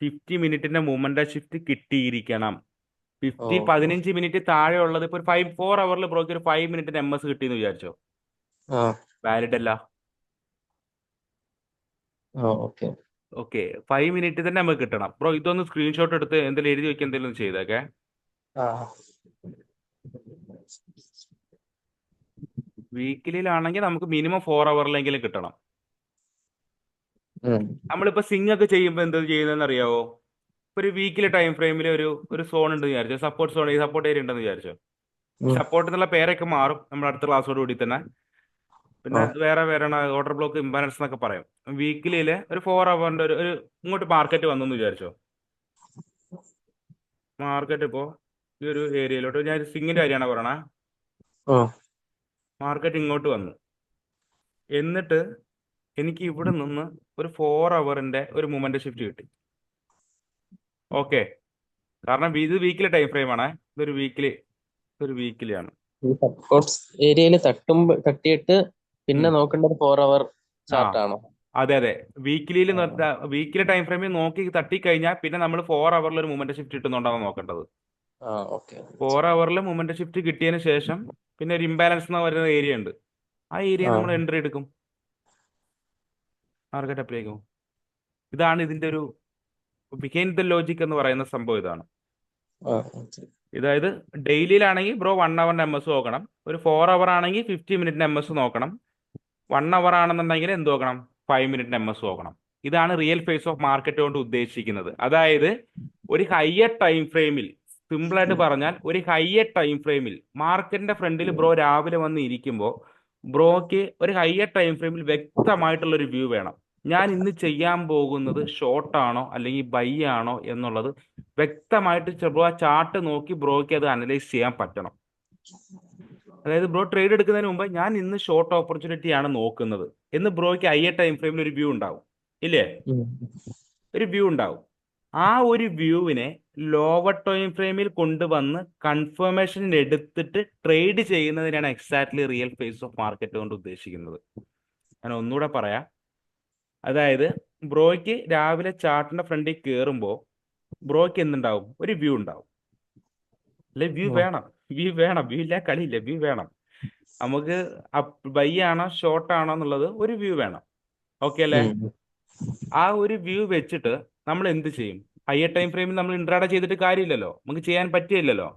50 മിനിറ്റിന്റെ മൂവ്മെന്റ് ഷിഫ്റ്റ് കിട്ടിയിരിക്കണം. 15 മിനിറ്റ് താഴെ ഉള്ളത് ഇപ്പൊ ഒരു 4 അവറിൽ ബ്രോക്ക് ഒരു 5 മിനിറ്റിന് എം എസ് കിട്ടിയെന്ന് വിചാരിച്ചോ, വാലിഡ് അല്ല. ഓക്കെ. ഓക്കെ, 5 മിനിറ്റ് തന്നെ നമുക്ക് കിട്ടണം. ബ്രോ ഇതൊന്ന് സ്ക്രീൻഷോട്ട് എടുത്ത് എന്തെങ്കിലും എഴുതി വെക്കുക, എന്തെങ്കിലും ചെയ്തേക്കെ. വീക്കിലിയിലാണെങ്കിൽ നമുക്ക് മിനിമം 4 അവറിലെങ്കിലും കിട്ടണം. നമ്മളിപ്പോ സിങ് ഒക്കെ ചെയ്യുമ്പോൾ എന്ത് ചെയ്യുന്നതെന്ന് അറിയാവോ? ഒരു വീക്കിലെ ടൈം ഫ്രെയിമിൽ ഒരു സോൺ ഉണ്ടെന്ന് വിചാരിച്ചോ, സപ്പോർട്ട് സോൺ, ഈ സപ്പോർട്ട് ഏരിയ ഉണ്ടെന്ന് വിചാരിച്ചോ. സപ്പോർട്ട് എന്നുള്ള പേരൊക്കെ മാറും നമ്മൾ അടുത്ത ക്ലാസ്സോട് കൂടി തന്നെ. പിന്നെ വേറെ ഓർഡർ ബ്ലോക്ക് ഇംബാലൻസ് എന്നൊക്കെ പറയും. വീക്കിലിയില് ഒരു 4 അവറിന്റെ ഒരു ഇങ്ങോട്ട് മാർക്കറ്റ് വന്നു എന്ന് വിചാരിച്ചോ. മാർക്കറ്റ് ഇപ്പോ ഈ ഒരു ഏരിയയിലോട്ട്, ഞാൻ സിങ്ങിന്റെ കാര്യമാണ് പറയണേ. മാർക്കറ്റ് ഇങ്ങോട്ട് വന്നു, എന്നിട്ട് എനിക്ക് ഇവിടെ നിന്ന് ഒരു 4 അവറിന്റെ ഒരു മൂവ്മെന്റ് ഷിഫ്റ്റ് കിട്ടി. ഓക്കെ, കാരണം ഇത് വീക്കിലെ ടൈം ഫ്രെയിം ആണ്. ഇതൊരു വീക്കിലി ആണ്. ഈ സപ്പോർട്ട്സ് ഏരിയയിൽ തട്ടിയിട്ട് പിന്നെ ഉം. നോക്കേണ്ടത് 4 അവർ ആ ചാർട്ടാണോ? അതെ അതെ. വീക്കിലിയിൽ ആ വീക്കിലി ടൈം ഫ്രെയിമിൽ നോക്കി തട്ടിക്കഴിഞ്ഞാൽ പിന്നെ നമ്മൾ 4 അവറിൽ ഒരു മൂവ്മെന്റ് ഷിഫ്റ്റ് കിട്ടുന്നുണ്ടാവും നോക്കേണ്ടത്. ആ ഓക്കെ. 4 അവറിൽ മൂവ്മെന്റ് ഷിഫ്റ്റ് കിട്ടിയതിന് ശേഷം പിന്നെ ഒരു ഇംബാലൻസ് എന്ന് പറയുന്ന ഏരിയ ഉണ്ട്. ആ ഏരിയ ആ നമ്മൾ എൻട്രി എടുക്കും, മാർക്കറ്റ് അപ്ലൈ ചെയ്യും. ഇതാണ് ഇതിന്റെ ഒരു ബിഹൈൻഡ് ദ ലോജിക് എന്ന് പറയുന്ന സംഭവം ഇതാണ്. ആ അതായത് ഡെയിലിയിലാണെങ്കിൽ ബ്രോ 1 അവറിന്റെ എം എസ് നോക്കണം, ഒരു 4 അവർ ആണെങ്കിൽ 50 മിനിറ്റിന്റെ എം എസ് നോക്കണം, 1 അവർ ആണെന്നുണ്ടെങ്കിൽ എന്ത് നോക്കണം, 5 മിനിറ്റിന്റെ എം എസ് നോക്കണം. ഇതാണ് റിയൽ ഫേസ് ഓഫ് മാർക്കറ്റ് കൊണ്ട് ഉദ്ദേശിക്കുന്നത്. അതായത് ഒരു ഹയർ ടൈം ഫ്രെയിമിൽ, സിമ്പിൾ ആയിട്ട് പറഞ്ഞാൽ ഒരു ഹയർ ടൈം ഫ്രെയിമിൽ മാർക്കറ്റിന്റെ ഫ്രണ്ടിൽ ബ്രോ രാവിലെ വന്ന് ഇരിക്കുമ്പോൾ ബ്രോക്ക് ഒരു ഹയർ ടൈം ഫ്രെയിമിൽ വ്യക്തമായിട്ടുള്ള ഒരു വ്യൂ വേണം. ഞാൻ ഇന്ന് ചെയ്യാൻ പോകുന്നത് ഷോർട്ട് ആണോ അല്ലെങ്കിൽ ബൈ ആണോ എന്നുള്ളത് വ്യക്തമായിട്ട് ബ്രോ ആ ചാർട്ട് നോക്കി ബ്രോയ്ക്ക് അത് അനലൈസ് ചെയ്യാൻ പറ്റണം. അതായത് ബ്രോ ട്രേഡ് എടുക്കുന്നതിന് മുമ്പ് ഞാൻ ഇന്ന് ഷോർട്ട് ഓപ്പർച്യൂണിറ്റി ആണ് നോക്കുന്നത് എന്ന് ബ്രോയ്ക്ക് ഹയർ ടൈം ഫ്രെയിമിൽ ഒരു വ്യൂ ഉണ്ടാവും, ഇല്ലേ? ഉം. ഒരു വ്യൂ ഉണ്ടാവും. ആ ഒരു വ്യൂവിനെ ലോവർ ടൈം ഫ്രെയിമിൽ കൊണ്ടുവന്ന് കൺഫർമേഷൻ എടുത്തിട്ട് ട്രേഡ് ചെയ്യുന്നതിനാണ് exactly real face of market കൊണ്ട് ഉദ്ദേശിക്കുന്നത്. ഞാൻ ഒന്നുകൂടെ പറയാം. അതായത് ബ്രോയ്ക്ക് രാവിലെ ചാർട്ടിന്റെ ഫ്രണ്ടിൽ കയറുമ്പോൾ ബ്രോയ്ക്ക് എന്തുണ്ടാവും, ഒരു വ്യൂ ഉണ്ടാവും. അല്ലെ വ്യൂ ഉം. വേണം, വ്യൂ ഇല്ല കളിയില്ല, വ്യൂ വേണം. നമുക്ക് ബൈ ആണോ ഷോർട്ട് ആണോ എന്നുള്ളത് ഒരു വ്യൂ വേണം. ഓക്കെ അല്ലേ? ഉം. ആ ഒരു വ്യൂ വെച്ചിട്ട് നമ്മൾ എന്ത് ചെയ്യും? ഹയർ ടൈം ഫ്രെയിമിൽ നമ്മൾ ഇൻട്രാഡ ചെയ്തിട്ട് കാര്യമില്ലല്ലോ, നമുക്ക് ചെയ്യാൻ പറ്റില്ലല്ലോ.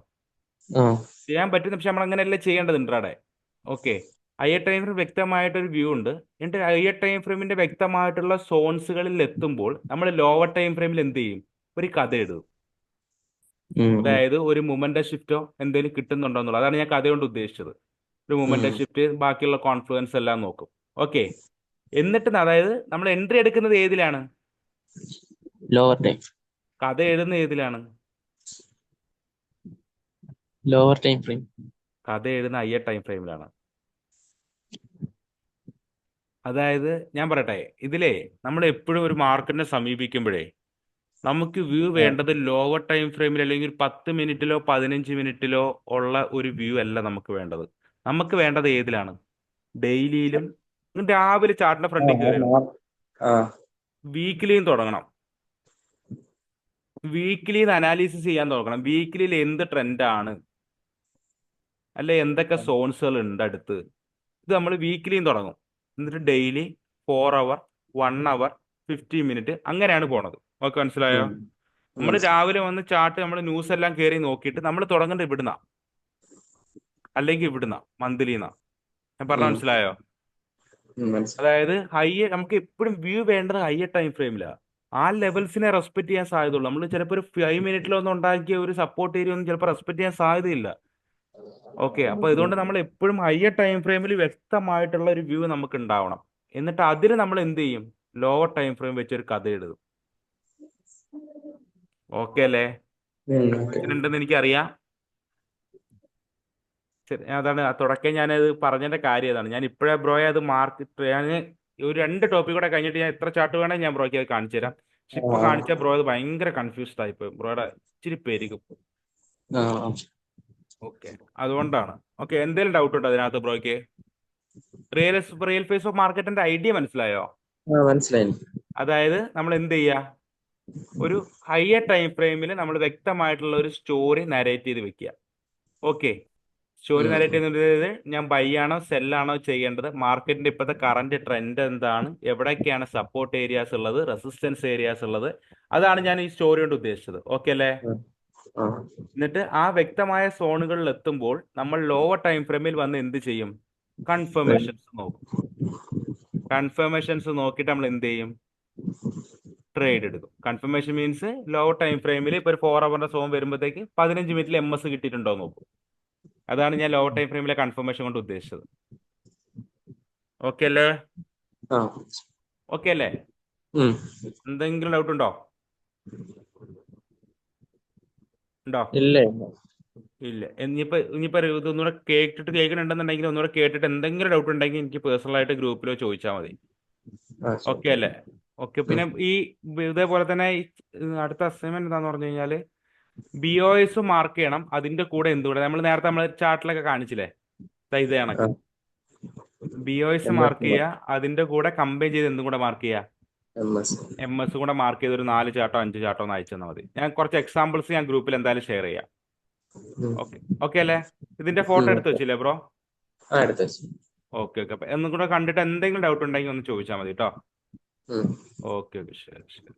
ആ ചെയ്യാൻ പറ്റും, പക്ഷെ നമ്മൾ അങ്ങനെയല്ല ചെയ്യേണ്ടത് intraday. Okay, higher time frame വ്യക്തമായിട്ടൊരു വ്യൂ ഉണ്ട്. എന്നിട്ട് ഹയർ ടൈം ഫ്രെയിമിന്റെ വ്യക്തമായിട്ടുള്ള സോൺസുകളിൽ എത്തുമ്പോൾ നമ്മൾ ലോവർ ടൈം ഫ്രെയിമിൽ എന്ത് ചെയ്യും? ഒരു കഥ എഴുതും. ഉം. ഉം. അതായത് ഒരു മൊമെന്റം ഷിഫ്റ്റോ എന്തെങ്കിലും കിട്ടുന്നുണ്ടോ എന്നുള്ളത്, അതാണ് ഞാൻ കഥ കൊണ്ട് ഉദ്ദേശിച്ചത്. ഒരു മൊമെന്റം ഉം. ഷിഫ്റ്റ്, ബാക്കിയുള്ള കോൺഫ്ലുവൻസ് എല്ലാം നോക്കും. ഓക്കെ, എന്നിട്ട് അതായത് നമ്മൾ എൻട്രി എടുക്കുന്നത് ഏതിലാണ്? ലോവർ ടൈം കഥ എഴുതുന്ന ഏതിലാണ്? Lower time frame. കഥ എഴുതുന്ന ഹയർ ടൈം ഫ്രെയിമിലാണ്. അതായത് ഞാൻ പറയട്ടെ, ഇതിലേ നമ്മൾ എപ്പോഴും ഒരു മാർക്കറ്റിനെ സമീപിക്കുമ്പോഴേ നമുക്ക് വ്യൂ വേണ്ടത് ലോവർ ടൈം ഫ്രെയിമിൽ അല്ലെങ്കിൽ ഒരു 10 മിനിറ്റിലോ 15 മിനിറ്റിലോ ഉള്ള ഒരു വ്യൂ അല്ല നമുക്ക് വേണ്ടത്. നമുക്ക് വേണ്ടത് ഏതിലാണ്? ഡെയിലിയിലും രാവിലെ ചാർട്ടിന്റെ ഫ്രണ്ടിൽ കയറിയോ, ആ വീക്കിലിയും തുടങ്ങണം. വീക്കിലിന്ന് അനാലിസിസ് ചെയ്യാൻ തുടങ്ങണം. വീക്കിലിയിൽ എന്ത് ട്രെൻഡാണ്, അല്ലെ എന്തൊക്കെ സോൺസുകൾ ഉണ്ട് അടുത്ത്, ഇത് നമ്മൾ വീക്കിലിയും തുടങ്ങും. എന്നിട്ട് ഡെയിലി 4 അവർ, 1 അവർ, 50 മിനിറ്റ് അങ്ങനെയാണ് പോണത്. ഓക്കെ, മനസ്സിലായോ? ഉം. നമ്മൾ മനസ്സിലായി. രാവിലെ വന്ന് ചാർട്ട് നമ്മൾ ന്യൂസ് എല്ലാം കയറി നോക്കിയിട്ട് നമ്മൾ തുടങ്ങേണ്ടത് ഇവിടുന്ന, അല്ലെങ്കിൽ ഇവിടുന്ന മന്ത്ലിന്നാ. ഞാൻ പറഞ്ഞ ഉം. മനസ്സിലായോ? മനസ്സിലായി. അതായത് നമുക്ക് എപ്പോഴും വ്യൂ വേണ്ടത് ഹയർ ടൈം ഫ്രെയിമിലാണ്. ആ ലെവൽസിനെ റെസ്പെക്ട് ചെയ്യാൻ സാധ്യതയുള്ളൂ. നമ്മൾ ചിലപ്പോൾ ഒരു 5 മിനിറ്റിലൊന്നും ഉണ്ടാക്കിയ ഒരു സപ്പോർട്ട് ഏരിയ ഒന്നും ചിലപ്പോൾ റെസ്പെക്ട് ചെയ്യാൻ സാധ്യതയില്ല. ഓക്കെ, അപ്പൊ ഇതുകൊണ്ട് നമ്മൾ എപ്പോഴും ഹയർ ടൈം ഫ്രെയിമിൽ വ്യക്തമായിട്ടുള്ള ഒരു വ്യൂ നമുക്ക് ഉണ്ടാവണം. എന്നിട്ട് അതിന് നമ്മൾ എന്ത് ചെയ്യും? ലോവർ ടൈം ഫ്രെയിം വെച്ച് ഒരു കഥ എഴുതും. ഓക്കെ അല്ലേ? ഓക്കെ. ഉണ്ടെന്ന് എനിക്കറിയാം. ശരി, അതാണ് ആ തുടക്കം ഞാനത് പറഞ്ഞതിന്റെ കാര്യം അതാണ്. ഞാൻ ഇപ്പോഴേ ബ്രോയെ അത് ഞാൻ ഒരു 2 ടോപ്പിക് കൂടെ കഴിഞ്ഞിട്ട് ഞാൻ എത്ര ചാർട്ട് വേണേ ഞാൻ ബ്രോയ്ക്ക് അത് കാണിച്ചു തരാം. പക്ഷെ ഇപ്പൊ കാണിച്ച ബ്രോ അത് ഭയങ്കര കൺഫ്യൂസ്ഡ് ആയിപ്പോയി. ബ്രോയുടെ ഇച്ചിരി പെരുകും. ആ ഓക്കെ, അതുകൊണ്ടാണ്. ഓക്കെ, എന്തെങ്കിലും ഡൗട്ട് ഉണ്ടോ അതിനകത്ത് ബ്രോയ്ക്ക്? റിയൽ ഫേസ് ഓഫ് മാർക്കറ്റിന്റെ ഐഡിയ മനസ്സിലായോ? മനസ്സിലായി. അതായത് നമ്മൾ എന്ത് ചെയ്യുക, ഒരു ഹയർ ടൈം ഫ്രെയിമിൽ നമ്മൾ വ്യക്തമായിട്ടുള്ള ഒരു സ്റ്റോറി നരേറ്റ് ചെയ്ത് വെക്കുക. ഓക്കെ, സ്റ്റോറി നരേറ്റ് ചെയ്യുന്നത് ഞാൻ ബൈ ആണോ സെല്ലാണോ ചെയ്യേണ്ടത്, മാർക്കറ്റിന്റെ ഇപ്പോഴത്തെ കറന്റ് ട്രെൻഡ് എന്താണ്, എവിടേക്കാണ് സപ്പോർട്ട് ഏരിയാസ് ഉള്ളത്, റെസിസ്റ്റൻസ് ഏരിയാസ് ഉള്ളത്, അതാണ് ഞാൻ ഈ സ്റ്റോറി കൊണ്ട് ഉദ്ദേശിച്ചത്. ഓക്കെ അല്ലേ? ആ എന്നിട്ട് ആ വ്യക്തമായ സോണുകളിൽ എത്തുമ്പോൾ നമ്മൾ ലോവർ ടൈം ഫ്രെയിമിൽ വന്ന് എന്ത് ചെയ്യും? കൺഫർമേഷൻസ് നോക്കും. കൺഫർമേഷൻസ് നോക്കിയിട്ട് നമ്മൾ എന്ത് ചെയ്യും? ട്രേഡ് എടുക്കും. കൺഫർമേഷൻ മീൻസ് ലോവർ ടൈം ഫ്രെയിമിൽ ഇപ്പോൾ ഒരു 4 അവറിന്റെ സോൺ വരുമ്പോഴത്തേക്ക് 15 മിനിറ്റിൽ എം എസ് കിട്ടിയിട്ടുണ്ടോ എന്ന് നോക്കും. അതാണ് ഞാൻ ലോവർ ടൈം ഫ്രെയിമിലെ കൺഫർമേഷൻ കൊണ്ട് ഉദ്ദേശിച്ചത്. ഓക്കെ അല്ലേ? ആ ഓക്കെ അല്ലേ? ഉം. എന്തെങ്കിലും ഡൗട്ട് ഉണ്ടോ? ഉണ്ടോ? ഇല്ല. ഇല്ല. ഇനിയിപ്പോ ഇതൊന്നുകൂടെ കേൾക്കണുണ്ടെന്നുണ്ടെങ്കിൽ ഒന്നുകൂടെ കേട്ടിട്ട് എന്തെങ്കിലും ഡൗട്ട് ഉണ്ടെങ്കിൽ എനിക്ക് പേഴ്സണലായിട്ട് ഗ്രൂപ്പിലോ ചോദിച്ചാൽ മതി. ആ ശരി. ഓക്കെ അല്ലേ? ഓക്കെ, പിന്നെ ഈ ഇതേപോലെ തന്നെ അടുത്ത അസൈൻമെന്റ് എന്താന്ന് പറഞ്ഞു കഴിഞ്ഞാല് BOS മാർക്ക് ചെയ്യണം, അതിന്റെ കൂടെ എന്തുകൂടെ നമ്മൾ നേരത്തെ നമ്മൾ ചാർട്ടിലൊക്കെ കാണിച്ചില്ലേ, ദാ ഇത് ആ കണക്ക് BOS എം മാർക്ക് എസ് ചെയ്യുക, അതിന്റെ കൂടെ കമ്പൈൻ ചെയ്ത് എന്തും കൂടെ മാർക്ക് ചെയ്യുക, MS. MS കൂടെ മാർക്ക് ചെയ്ത് ഒരു 4 ചാർട്ടോ 5 ചാർട്ടോ ഒന്ന് അയച്ചു തന്നാൽ മതി. ഞാൻ കുറച്ച് എക്സാമ്പിൾസ് ഞാൻ ഗ്രൂപ്പിൽ എന്തായാലും ഷെയർ ചെയ്യാം. ഉം. ഓക്കെ ഓക്കെ അല്ലേ? ഇതിന്റെ ഫോട്ടോ എടുത്ത് ഓക്കെ. വെച്ചില്ലേ ബ്രോ? ആ എടുത്ത് വെച്ചു. Okay okay. അപ്പൊ ഒന്നും കൂടെ കണ്ടിട്ട് എന്തെങ്കിലും ഡൗട്ട് ഉണ്ടെങ്കിൽ ഒന്ന് ചോദിച്ചാൽ മതി കേട്ടോ. ഉം. ഓക്കെ ഓക്കെ, ശരി ശരി.